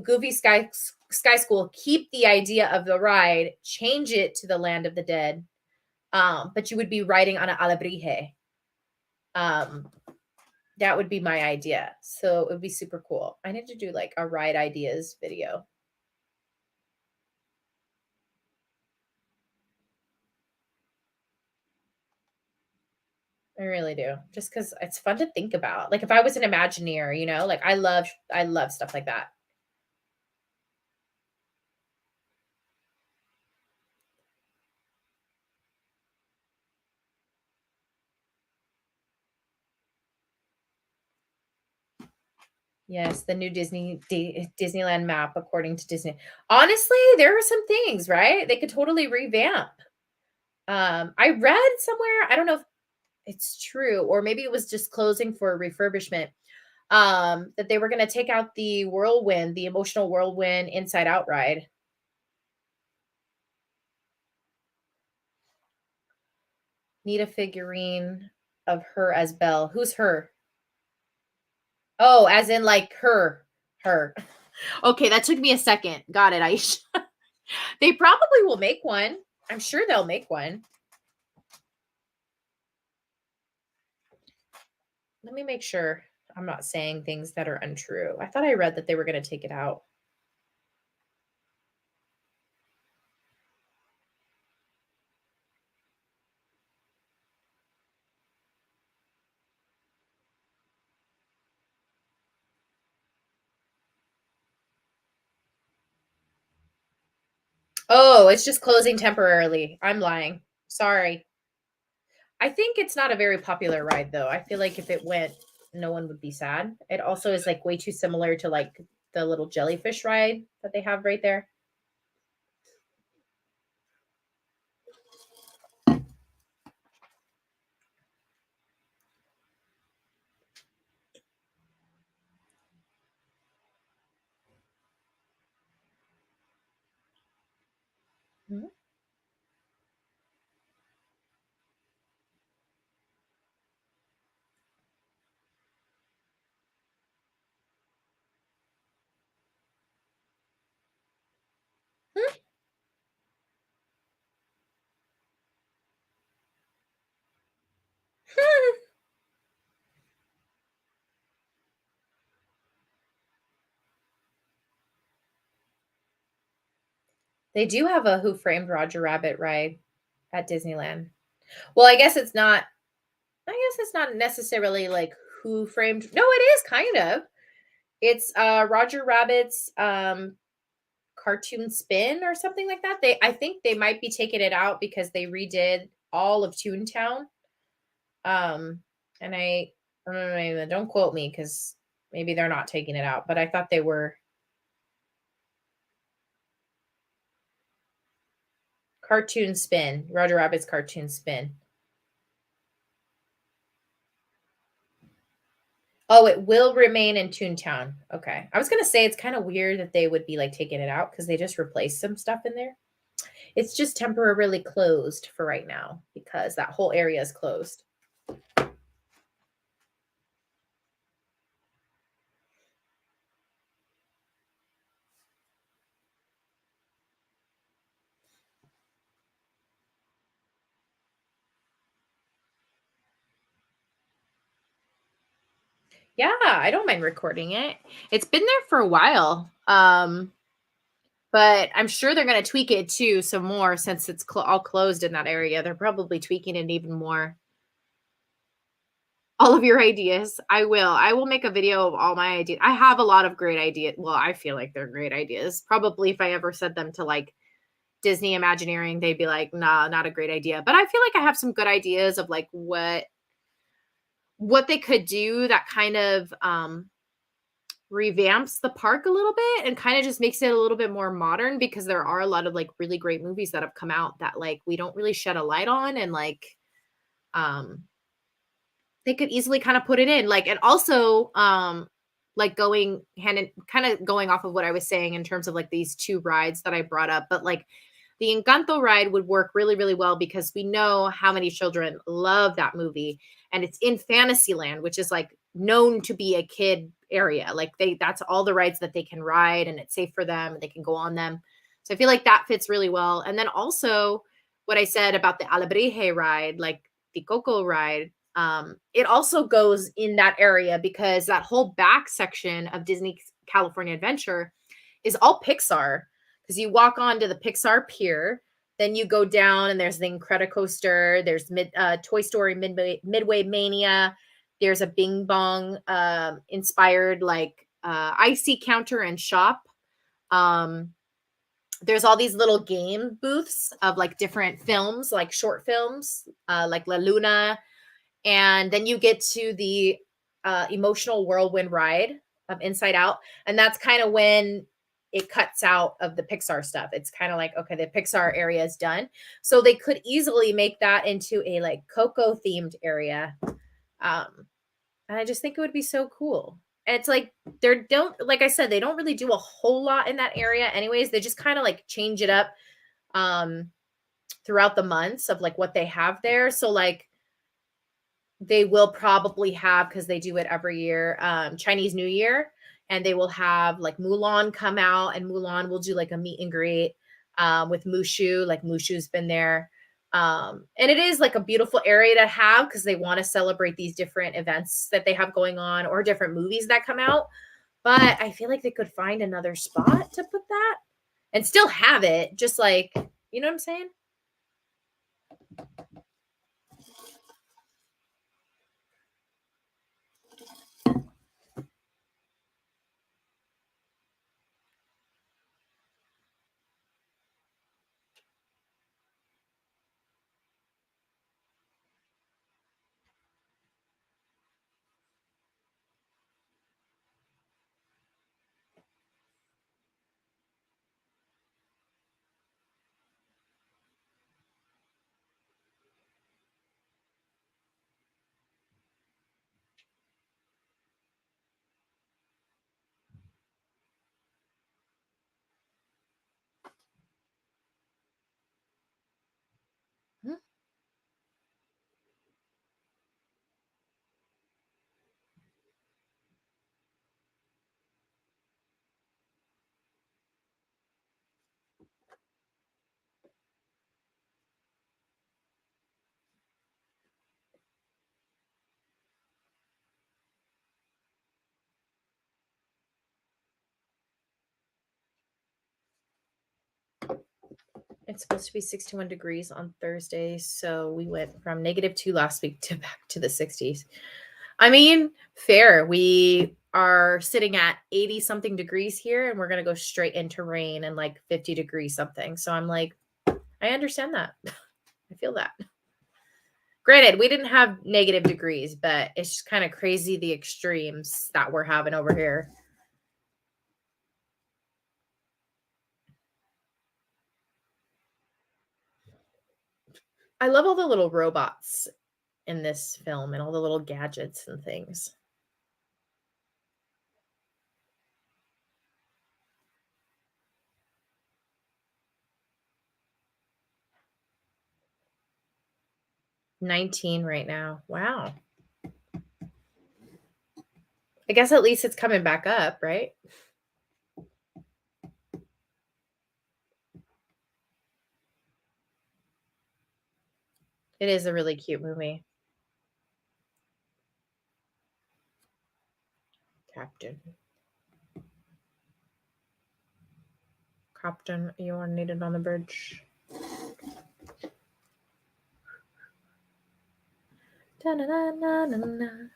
Goofy Sky School keep the idea of the ride, change it to the Land of the Dead, but you would be riding on an alebrije. Um, that would be my idea. So it would be super cool. I need to do like a ride ideas video. I really do. Just because it's fun to think about. Like if I was an Imagineer, like I love stuff like that. Yes, the new Disneyland map according to Disney. Honestly, there are some things, right? They could totally revamp. I read somewhere, I don't know if it's true, or maybe it was just closing for refurbishment, that they were gonna take out the whirlwind, the emotional whirlwind Inside Out ride. Need a figurine of her as Belle. Who's her? Oh, as in like her. Her. Okay, that took me a second. Got it, Aisha. They probably will make one. I'm sure they'll make one. Let me make sure I'm not saying things that are untrue. I thought I read that they were gonna take it out. Oh, it's just closing temporarily. I'm lying. Sorry. I think it's not a very popular ride though. I feel like if it went, no one would be sad. It also is like way too similar to like the little jellyfish ride that they have right there. Mhm. They do have a Who Framed Roger Rabbit ride at Disneyland. Well, I guess it's not necessarily like Who Framed. No, it is kind of. It's Roger Rabbit's cartoon spin or something like that. I think they might be taking it out because they redid all of Toontown. Um and don't quote me cuz maybe they're not taking it out, but I thought they were. Cartoon spin, Roger Rabbit's cartoon spin. Oh, it will remain in Toontown. Okay. I was gonna say it's kind of weird that they would be like taking it out because they just replaced some stuff in there. It's just temporarily closed for right now because that whole area is closed. Yeah, I don't mind recording it. It's been there for a while. But I'm sure they're gonna tweak it too some more since it's all closed in that area. They're probably tweaking it even more. All of your ideas. I will. I will make a video of all my ideas. I have a lot of great ideas. Well, I feel like they're great ideas. Probably if I ever said them to like Disney Imagineering, they'd be like, "Nah, not a great idea." But I feel like I have some good ideas of like what they could do that kind of revamps the park a little bit and kind of just makes it a little bit more modern because there are a lot of like really great movies that have come out that like we don't really shed a light on and like um they could easily kind of put it in like and also like going hand in kind of going off of what I was saying in terms of like these two rides that I brought up, but like the Encanto ride would work really really well because we know how many children love that movie and it's in Fantasyland, which is like known to be a kid area. Like that's all the rides that they can ride and it's safe for them and they can go on them. So I feel like that fits really well. And then also what I said about the Alebrije ride, like the Coco ride, it also goes in that area because that whole back section of Disney California Adventure is all Pixar. Because you walk onto the Pixar Pier, then you go down and there's the Incredicoaster, there's Toy Story Midway Mania, there's a Bing Bong inspired like icy counter and shop. There's all these little game booths of like different films, like short films, like La Luna. And then you get to the emotional whirlwind ride of Inside Out. And that's kind of when it cuts out of the Pixar stuff. It's kind of like, okay, the Pixar area is done. So they could easily make that into a like Coco themed area. And I just think it would be so cool. And it's like like I said, they don't really do a whole lot in that area anyways. They just kind of like change it up throughout the months of like what they have there. So like they will probably have, because they do it every year, Chinese New Year, and they will have like Mulan come out, and Mulan will do like a meet and greet with Mushu. Like Mushu's been there. And it is like a beautiful area to have because they want to celebrate these different events that they have going on or different movies that come out. But I feel like they could find another spot to put that and still have it, just like, you know what I'm saying? It's supposed to be 61 degrees on Thursday. So we went from -2 last week to back to the 60s. I mean, fair. We are sitting at 80 something degrees here and we're going to go straight into rain and like 50 degrees something. So I'm like, I understand that. I feel that. Granted, we didn't have negative degrees, but it's just kind of crazy the extremes that we're having over here. I love all the little robots in this film and all the little gadgets and things. $19 right now. Wow. I guess at least it's coming back up, right? It is a really cute movie. Captain. Captain, you are needed on the bridge. Da-na-na-na-na-na.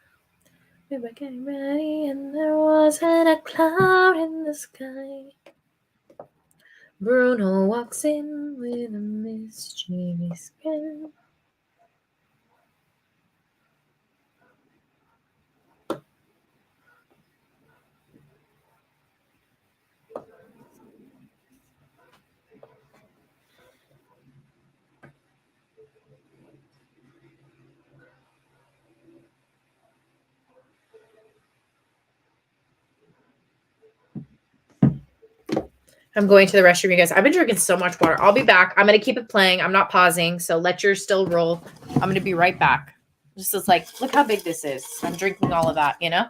We were getting ready and there wasn't a cloud in the sky. Bruno walks in with a mischievous grin. I'm going to the restroom, you guys. I've been drinking so much water. I'll be back. I'm going to keep it playing. I'm not pausing, so let yours still roll. I'm going to be right back. Just like, look how big this is. I'm drinking all of that, you know?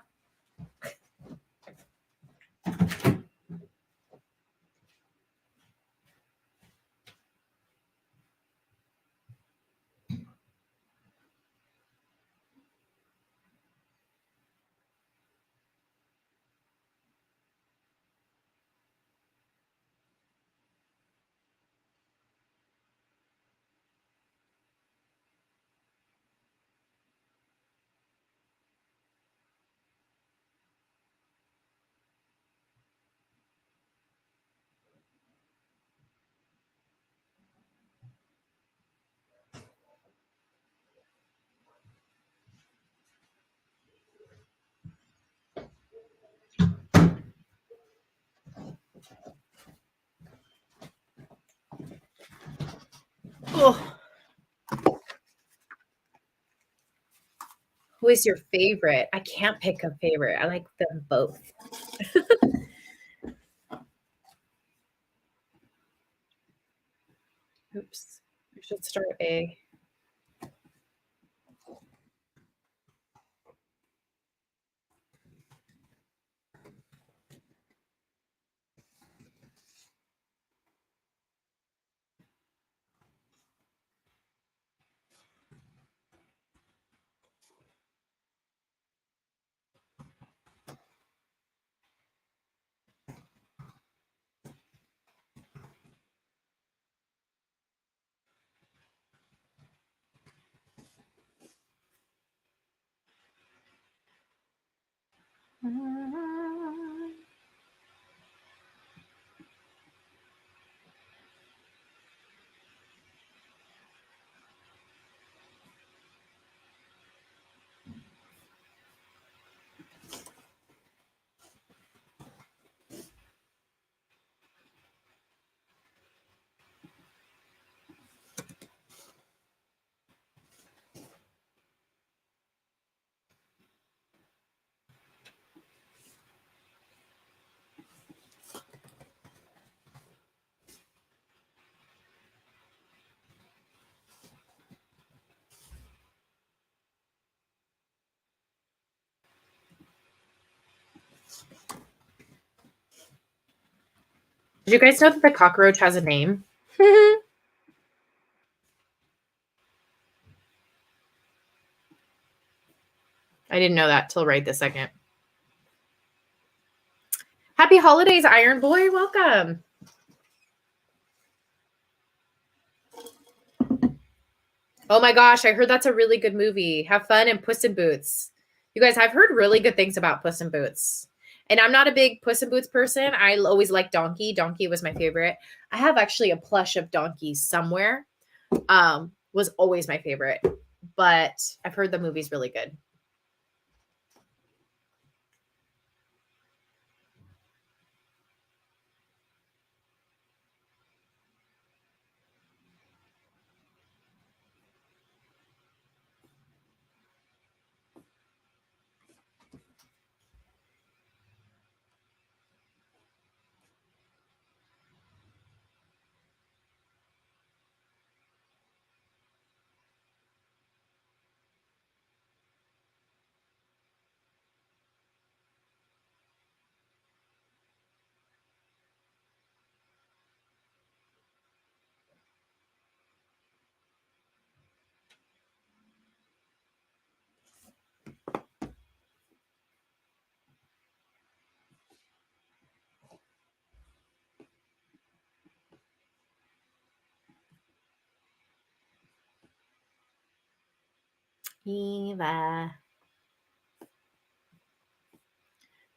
Oh, who is your favorite? I can't pick a favorite. I like them both. Oops. I should start a. Did you guys know that the cockroach has a name? I didn't know that till right this second. Happy holidays, Iron Boy. Welcome. Oh my gosh, I heard that's a really good movie. Have fun in Puss in Boots. You guys, I've heard really good things about Puss in Boots. And I'm not a big Puss in Boots person. I always liked Donkey. Donkey was my favorite. I have actually a plush of Donkey somewhere. Was always my favorite. But I've heard the movie's really good. Eva.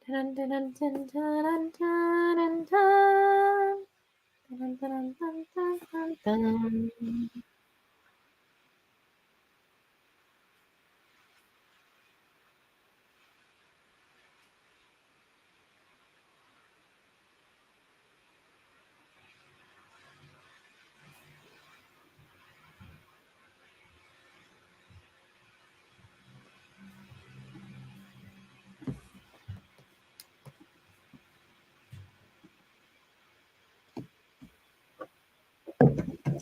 Dun, dun, dun, dun, dun, dun, dun, dun. Dun, dun, dun, dun, dun, dun.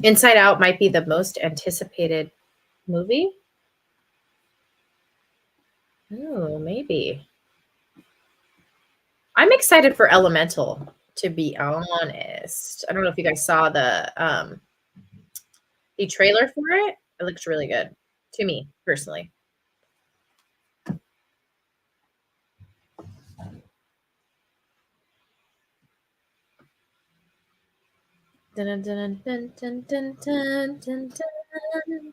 Inside Out might be the most anticipated movie. Oh, maybe. I'm excited for Elemental, to be honest. I don't know if you guys saw the trailer for it. It looks really good to me personally. Dun, dun, dun, dun, dun, dun, dun, dun, dun.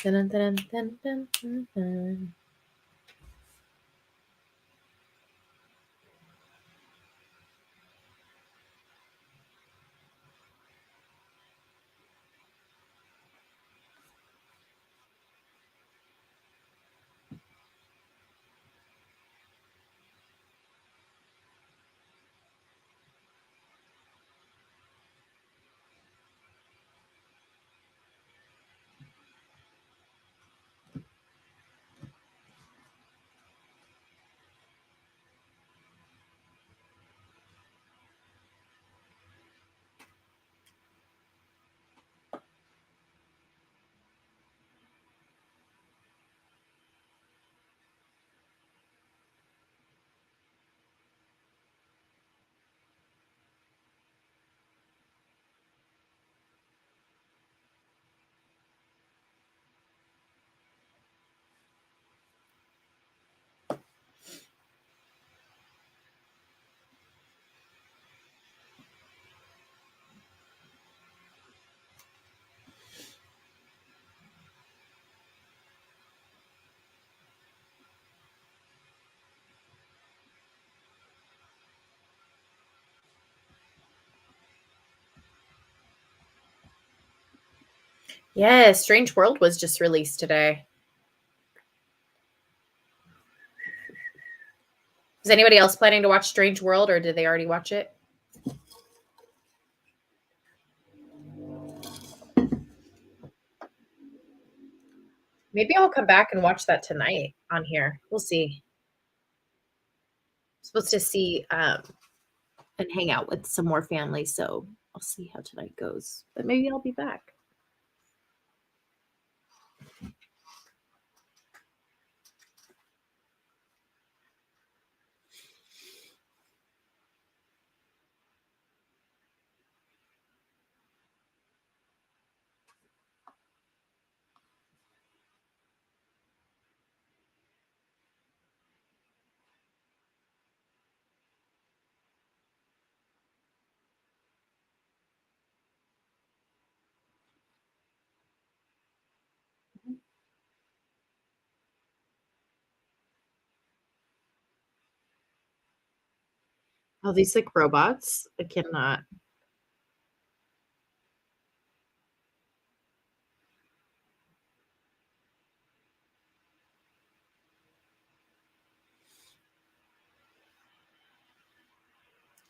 Dun, dun, dun, dun, dun, dun, dun. Yes, Strange World was just released today. Is anybody else planning to watch Strange World, or did they already watch it? Maybe I'll come back and watch that tonight on here. We'll see. I'm supposed to see and hang out with some more family, so I'll see how tonight goes. But maybe I'll be back. Oh, these like robots. I cannot.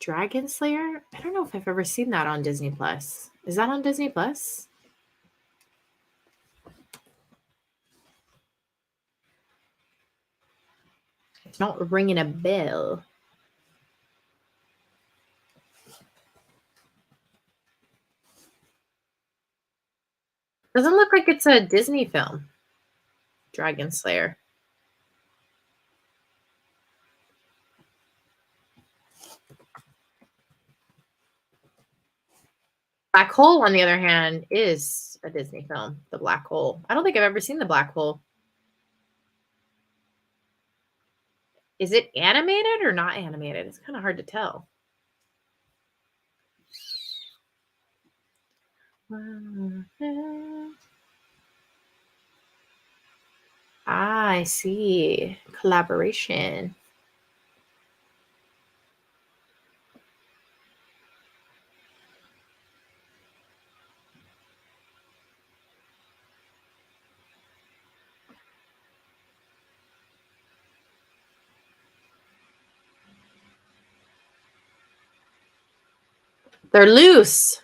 Dragon Slayer? I don't know if I've ever seen that on Disney Plus. Is that on Disney Plus? It's not ringing a bell. Doesn't look like it's a Disney film. Dragon Slayer. Black Hole, on the other hand, is a Disney film. The Black Hole. I don't think I've ever seen The Black Hole. Is it animated or not animated? It's kind of hard to tell. Ah, I see. Collaboration. They're loose.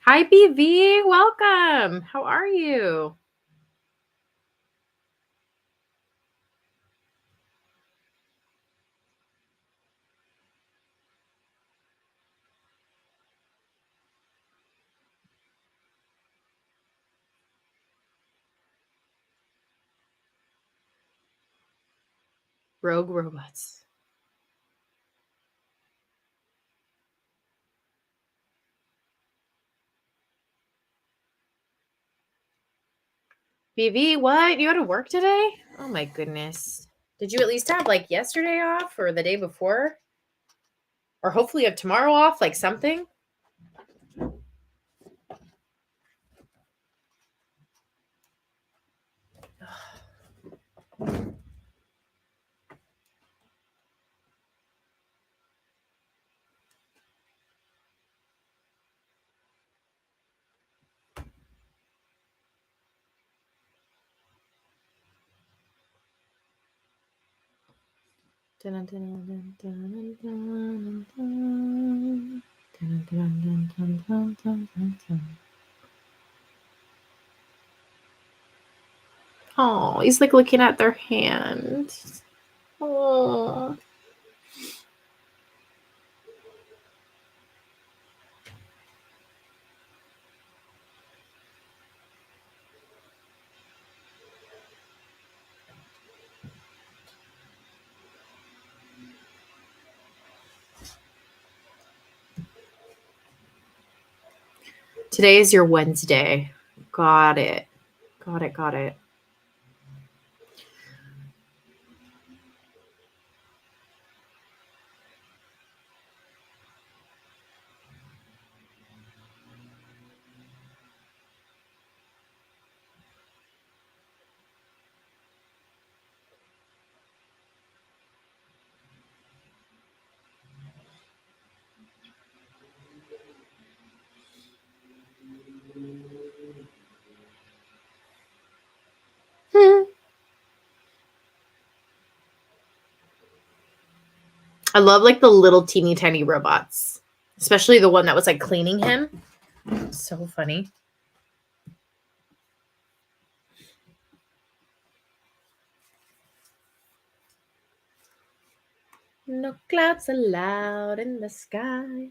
Hi, BV. Welcome. How are you? Rogue robots. BV, what? You had to work today? Oh my goodness. Did you at least have like yesterday off or the day before? Or hopefully you have tomorrow off, like something? Oh, he's like looking at their hand. Oh. Today is your Wednesday. Got it. Got it. Got it. I love like the little teeny tiny robots, especially the one that was like cleaning him. So funny. No clouds allowed in the sky.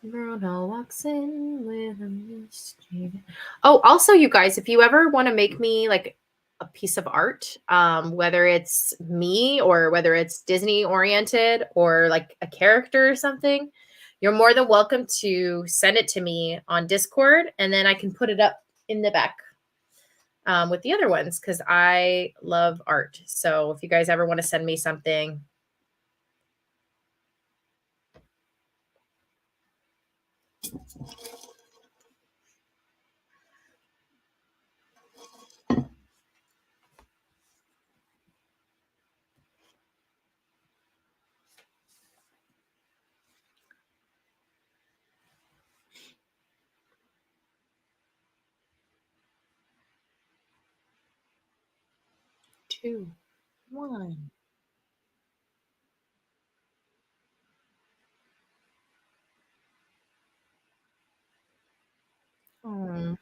Bruno walks in with a mystery. Oh, also, you guys, if you ever want to make me like a piece of art, whether it's me or whether it's Disney oriented or like a character or something, you're more than welcome to send it to me on Discord, and then I can put it up in the back with the other ones because I love art. So if you guys ever want to send me something, two, one. Oh.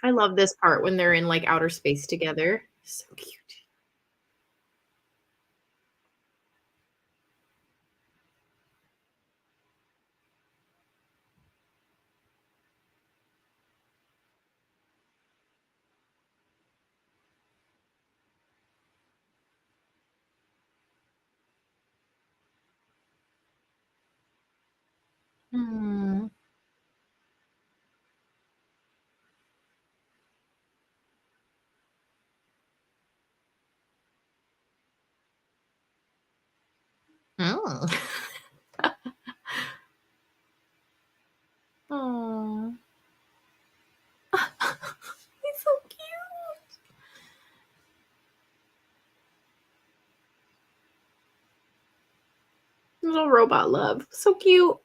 I love this part when they're in like outer space together. So cute. Mm. Oh. Aw. He's so cute. Little robot love. So cute.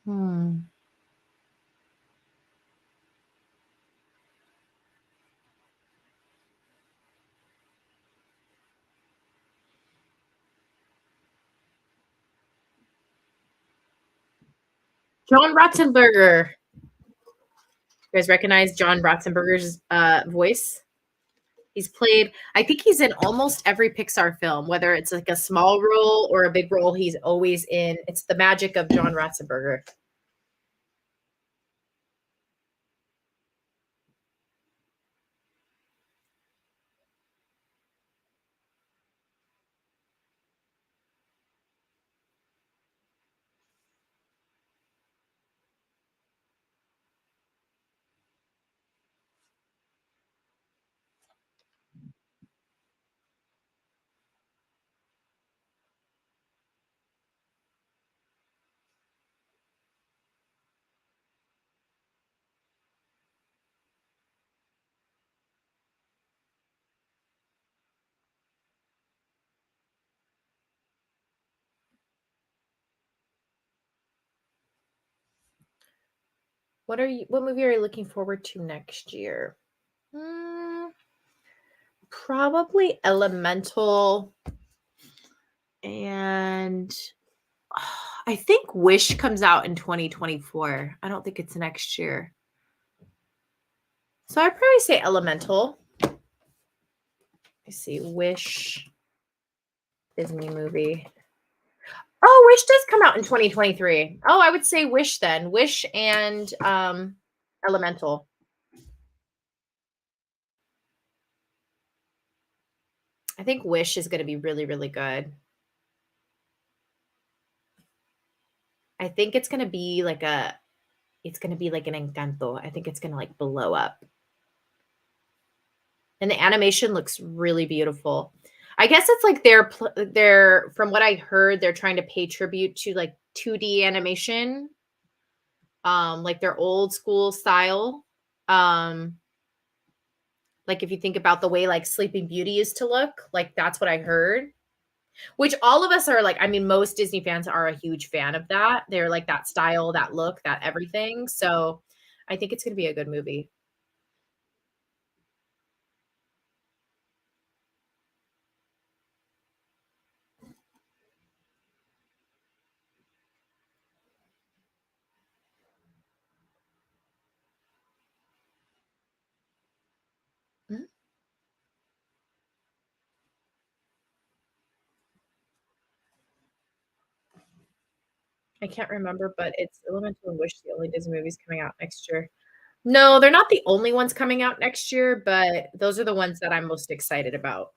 Hmm. John Ratzenberger. You guys recognize John Ratzenberger's voice? He's played, I think he's in almost every Pixar film, whether it's like a small role or a big role, he's always in. It's the magic of John Ratzenberger. What movie are you looking forward to next year? Mm, probably Elemental and I think Wish comes out in 2024. I don't think it's next year. So I'd probably say Elemental. I see Wish Disney movie. Oh, Wish does come out in 2023. Oh, I would say Wish then. Wish and Elemental. I think Wish is going to be really, really good. I think it's going to be like an Encanto. I think it's going to like blow up. And the animation looks really beautiful. I guess it's like they're from what I heard, they're trying to pay tribute to like 2D animation, like their old school style. Um, like if you think about the way like Sleeping Beauty used to look, like that's what I heard. Which all of us are like, I mean, most Disney fans are a huge fan of that. They're like that style, that look, that everything. So I think it's gonna be a good movie. Mhm. I can't remember, but it's Elemental and Wish, the only Disney movies coming out next year. No, they're not the only ones coming out next year, but those are the ones that I'm most excited about.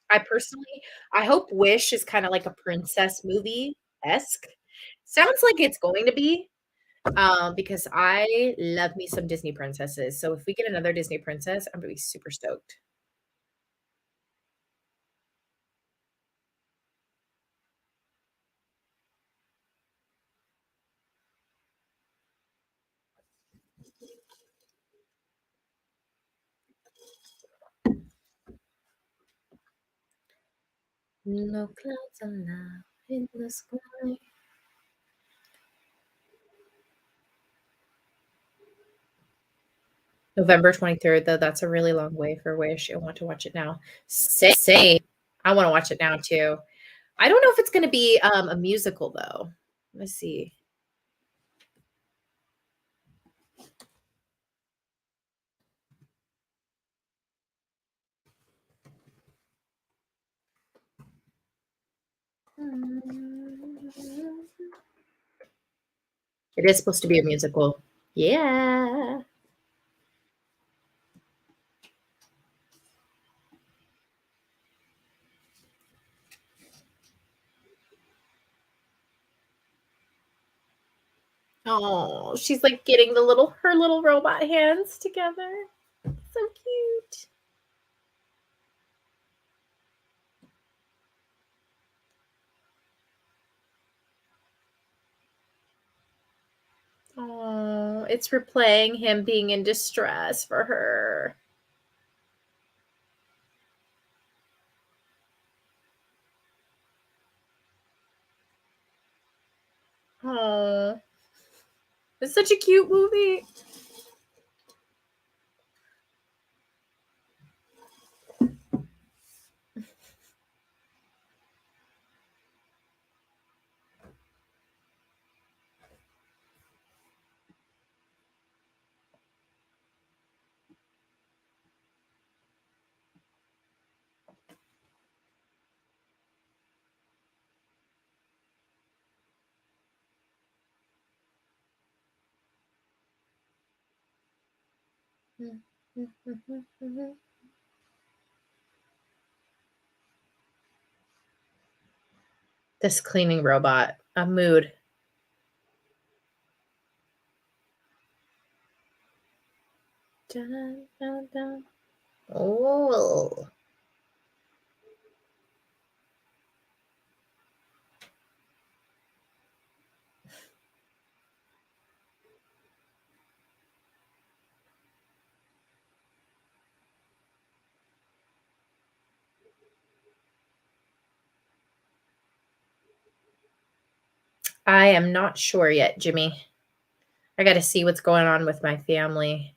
I personally I hope Wish is kinda like a princess movie-esque. Sounds like it's going to be, because I love me some Disney princesses, so if we get another Disney princess, I'm gonna be super stoked. No clouds allowed in the sky. November 23rd, though, that's a really long way for Wish. I want to watch it now. Same. I wanna watch it now too. I don't know if it's gonna be, a musical, though. Let's see. It is supposed to be a musical. Yeah. Oh, she's, like, getting the little her little robot hands together. So cute. Oh, it's replaying him being in distress for her. It's such a cute movie. This cleaning robot, a mood. Dun, dun, dun. Oh, I am not sure yet, Jimmy. I got to see what's going on with my family.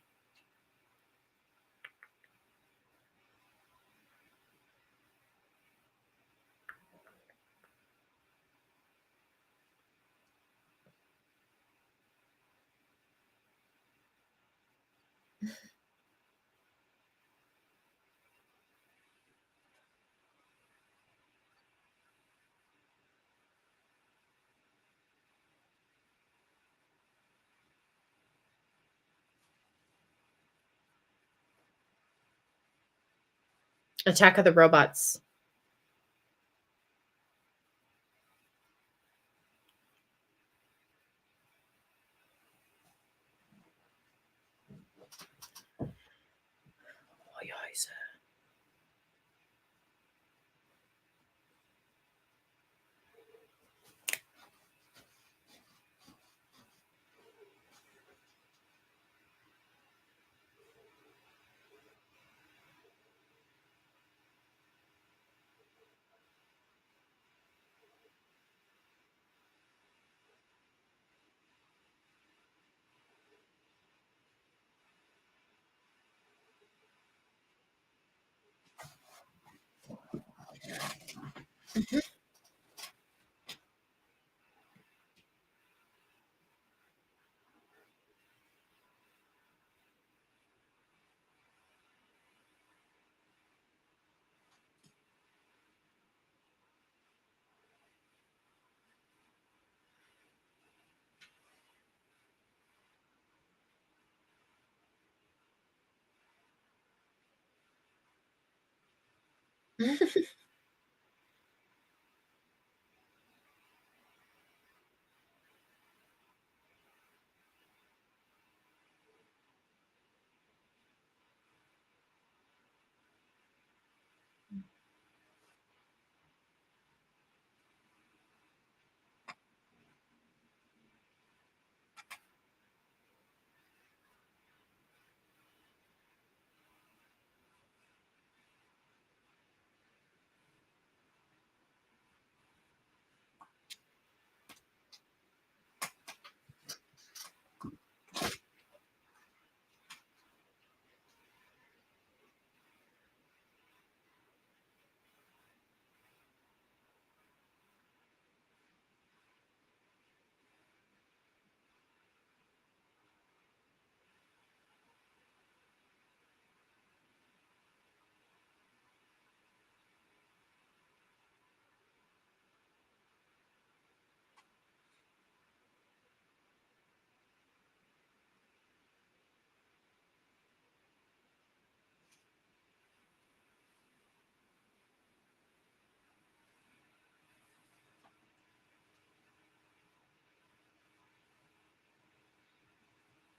Attack of the Robots. Oh, yeah,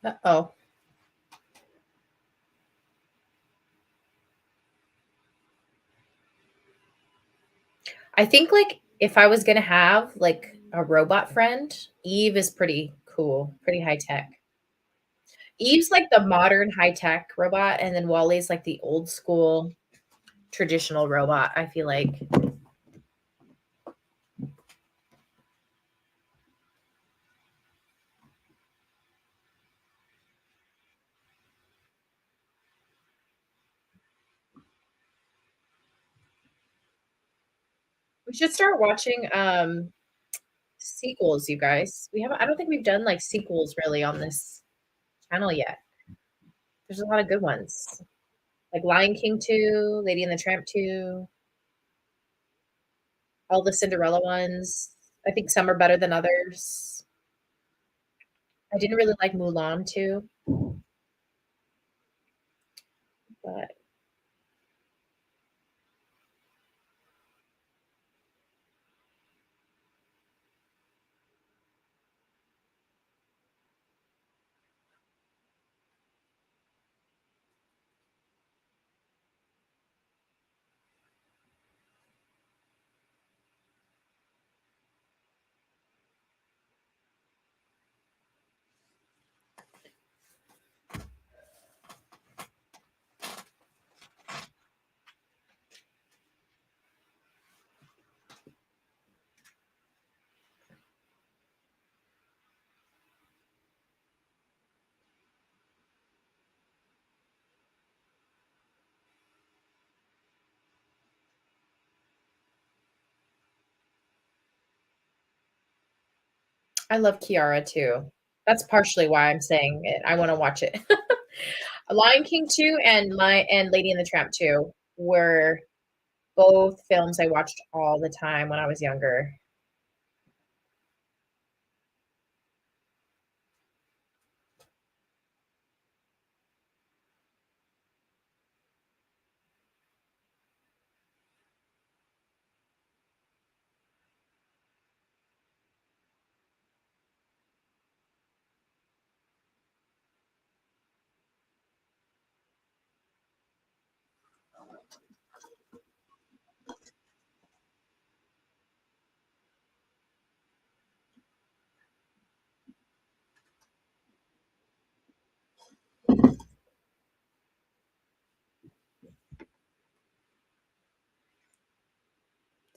Uh-oh. I think, like, if I was gonna have, like, a robot friend, Eve is pretty cool, pretty high tech. Eve's like the modern high tech robot, and then Wally's like the old school traditional robot, I feel like. We should start watching, sequels, you guys. We haven't I don't think we've done, like, sequels really on this channel yet. There's a lot of good ones, like Lion King 2, Lady and the Tramp 2, all the Cinderella ones. I think some are better than others. I didn't really like Mulan 2, but I love Kiara too. That's partially why I'm saying it. I wanna watch it. Lion King 2 and Lady and the Tramp 2 were both films I watched all the time when I was younger.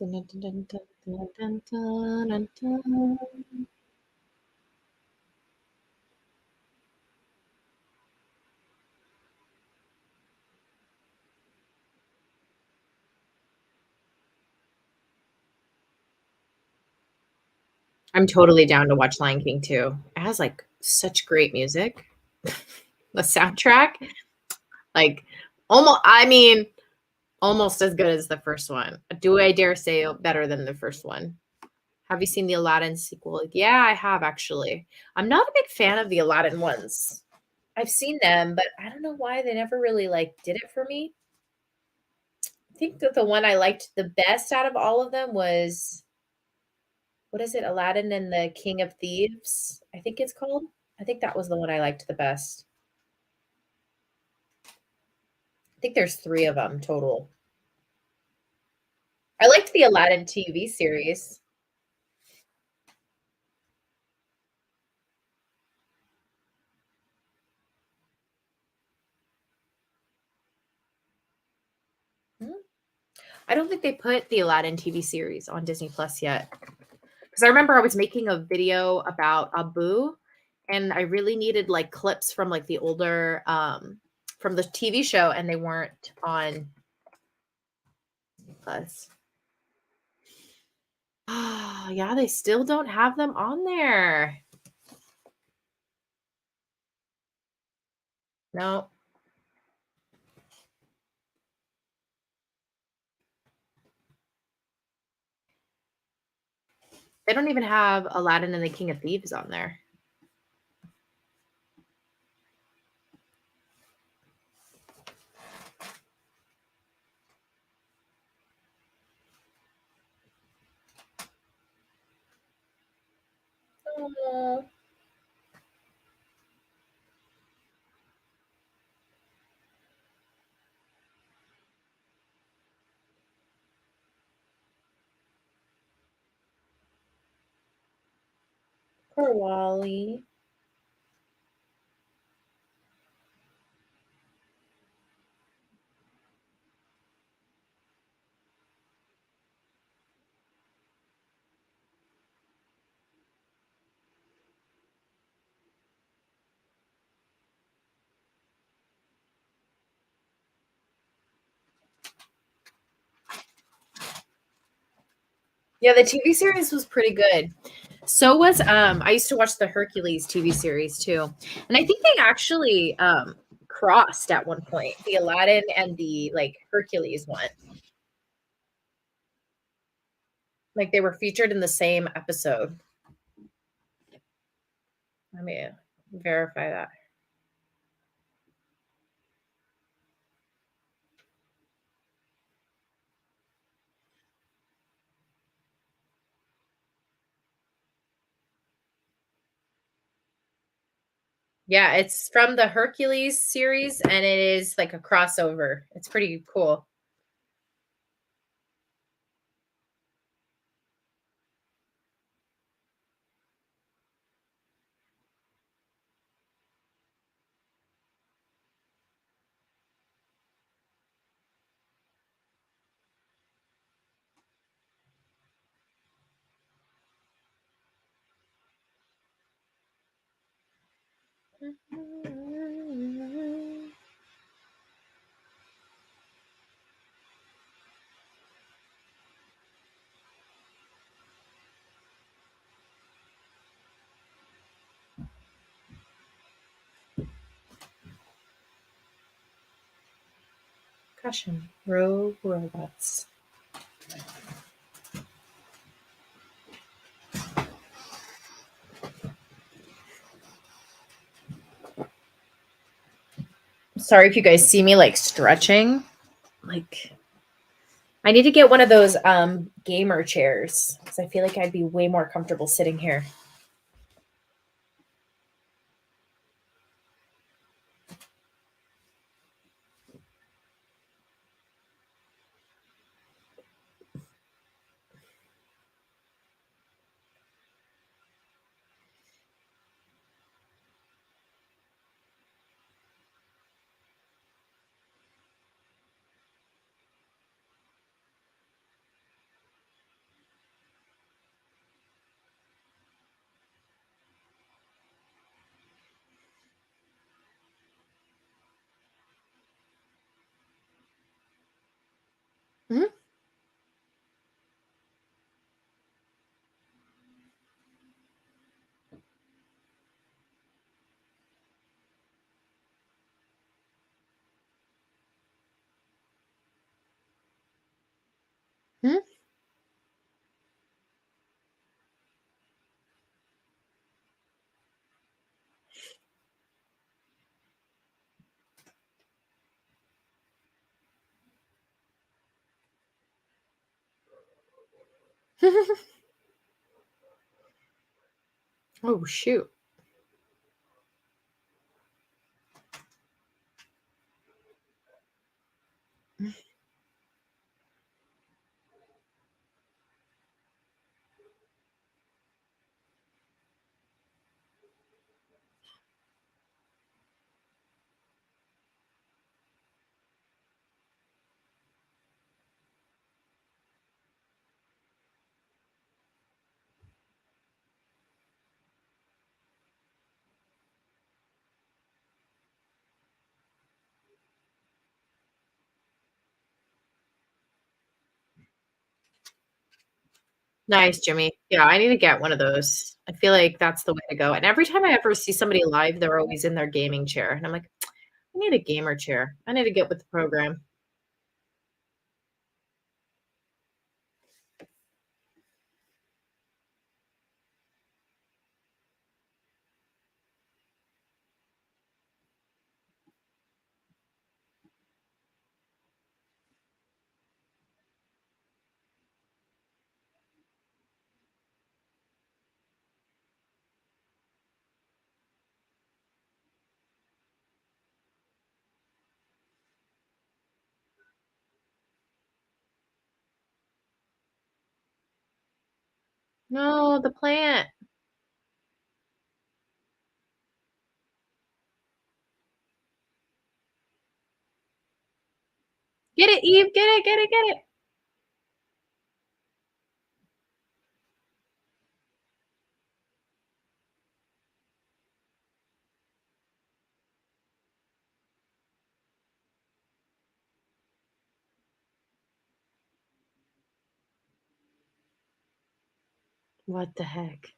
Dun, dun, dun, dun, dun, dun, dun, dun, dun. I'm totally down to watch Lion King 2. It has, like, such great music. The soundtrack, like, I mean, almost as good as the first one. Do I dare say better than the first one? Have you seen the Aladdin sequel? Yeah, I have actually. I'm not a big fan of the Aladdin ones. I've seen them, but I don't know why they never really, like, did it for me. I think that the one I liked the best out of all of them was what is it? Aladdin and the King of Thieves, I think it's called. I think that was the one I liked the best. I think there's 3 of them total. I liked the Aladdin TV series. Hmm? I don't think they put the Aladdin TV series on Disney Plus yet. Because I remember I was making a video about Abu, and I really needed, like, clips from, like, the older, from the TV show, and they weren't on Plus. Ah, yeah, they still don't have them on there. No, they don't even have Aladdin and the King of Thieves on there. Oh, poor Wally. Yeah, the TV series was pretty good. So was I used to watch the Hercules TV series too. And I think they actually crossed at one point, the Aladdin and the like Hercules one. Like they were featured in the same episode. Let me verify that. Yeah, it's from the Hercules series and it is like a crossover. It's pretty cool. Caution, rogue robots. Sorry if you guys see me like stretching. Like I need to get one of those gamer chairs because I feel like I'd be way more comfortable sitting here. Mhm. Mhm. Oh shoot. Nice, Jimmy. Yeah, I need to get one of those. I feel like that's the way to go. And every time I ever see somebody live, they're always in their gaming chair. And I'm like, I need a gamer chair. I need to get with the program. No, the plant. Get it, Eve. Get it, get it, get it. What the heck?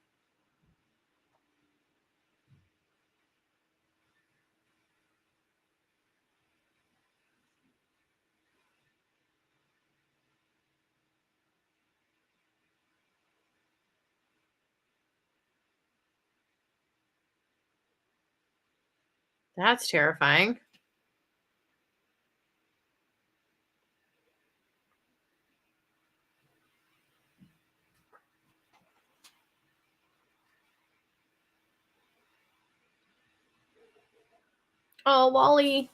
That's terrifying. Oh, Wally.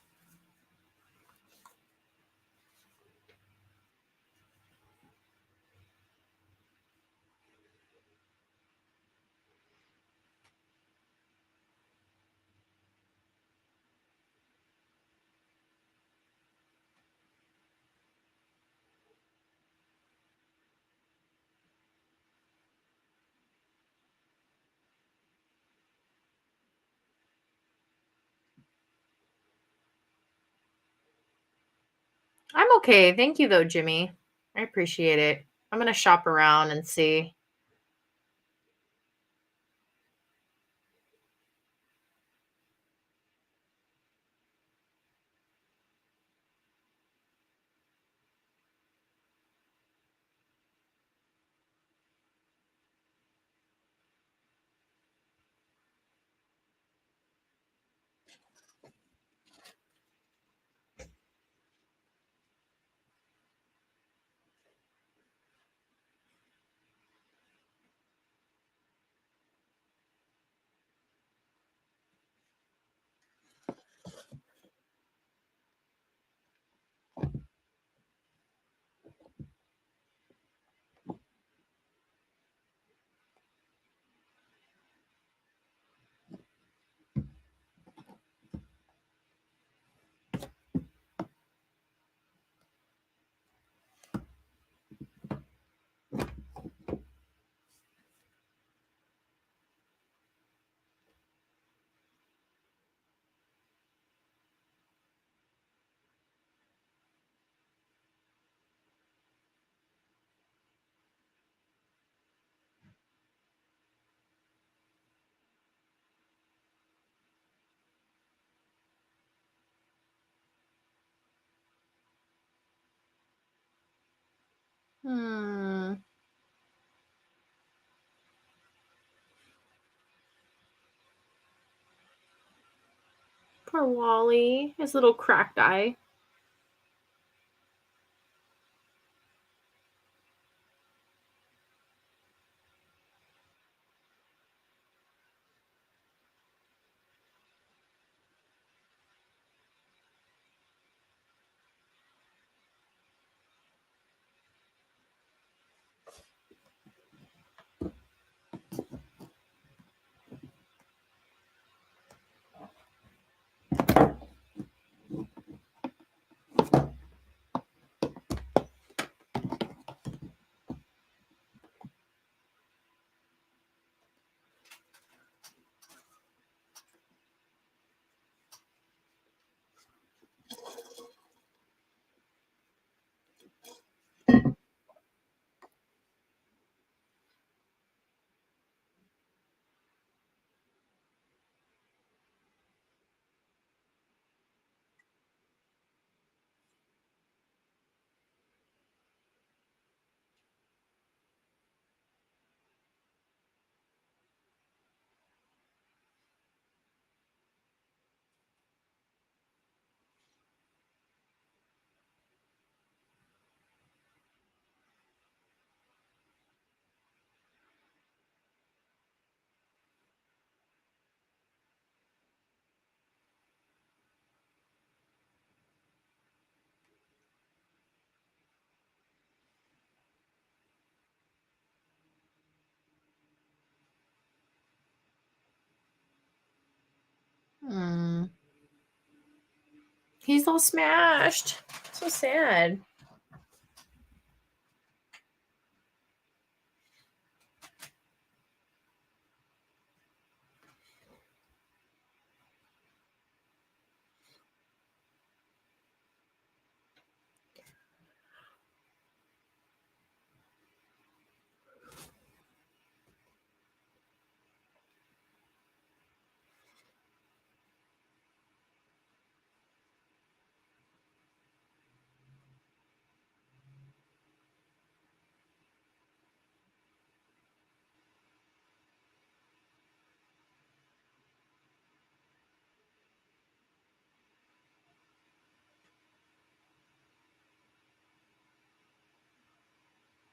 I'm okay. Thank you, though, Jimmy. I appreciate it. I'm going to shop around and see. Hmm. Poor Wally. His little cracked eye. Hmm. He's all smashed. So sad.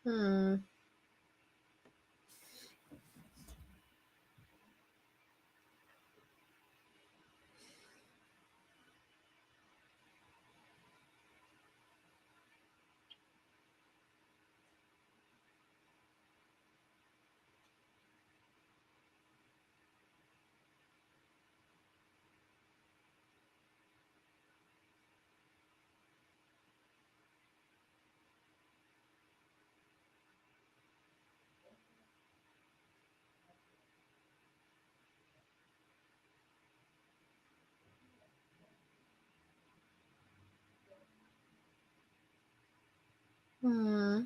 Hmm. Hmm.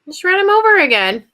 Just ran him over again.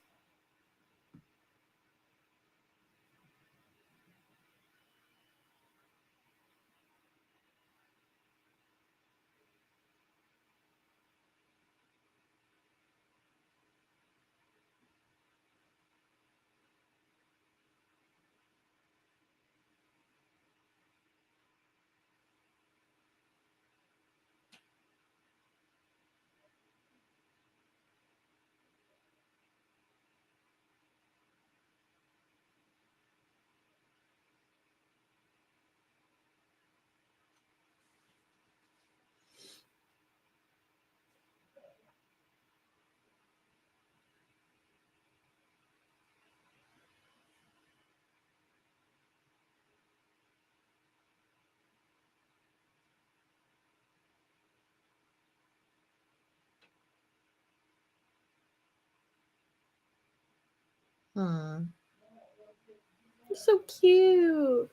Hmm. You're so cute.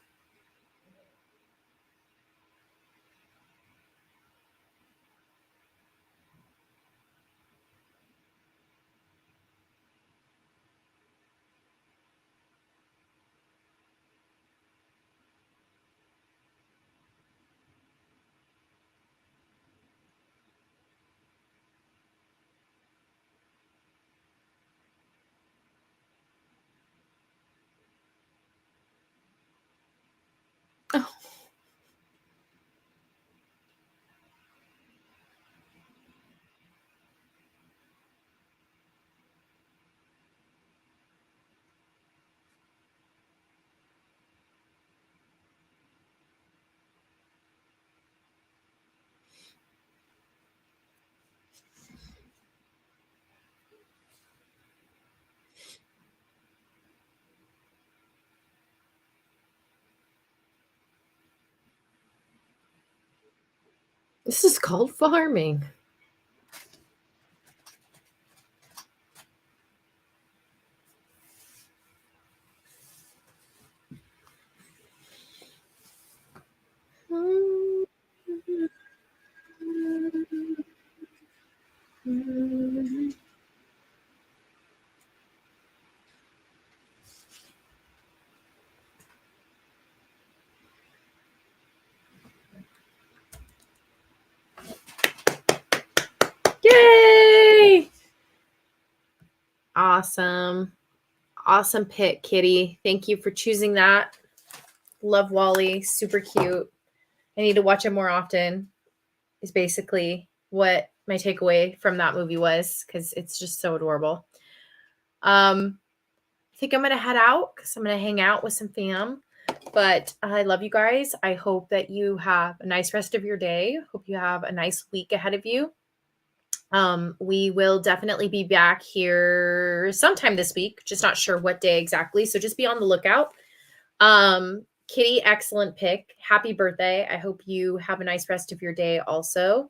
Oh, this is called farming. Yay! Awesome. Awesome pick, Kitty. Thank you for choosing that. Love Wally. Super cute. I need to watch it more often, is basically what my takeaway from that movie was, because it's just so adorable. I think I'm going to head out because I'm going to hang out with some fam. But I love you guys. I hope that you have a nice rest of your day. Hope you have a nice week ahead of you. We will definitely be back here sometime this week, just not sure what day exactly. So just be on the lookout. Kitty, excellent pick. Happy birthday. I hope you have a nice rest of your day also.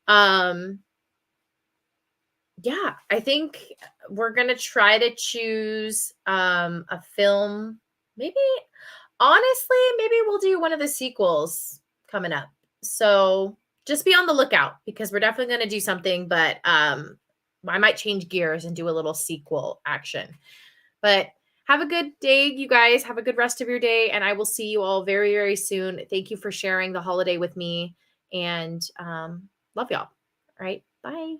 Um, yeah, I think we're gonna try to choose a film. Maybe honestly, maybe we'll do one of the sequels coming up. So just be on the lookout because we're definitely gonna do something, but I might change gears and do a little sequel action. But have a good day, you guys. Have a good rest of your day, and I will see you all very, very soon. Thank you for sharing the holiday with me, and love y'all. All right. Bye.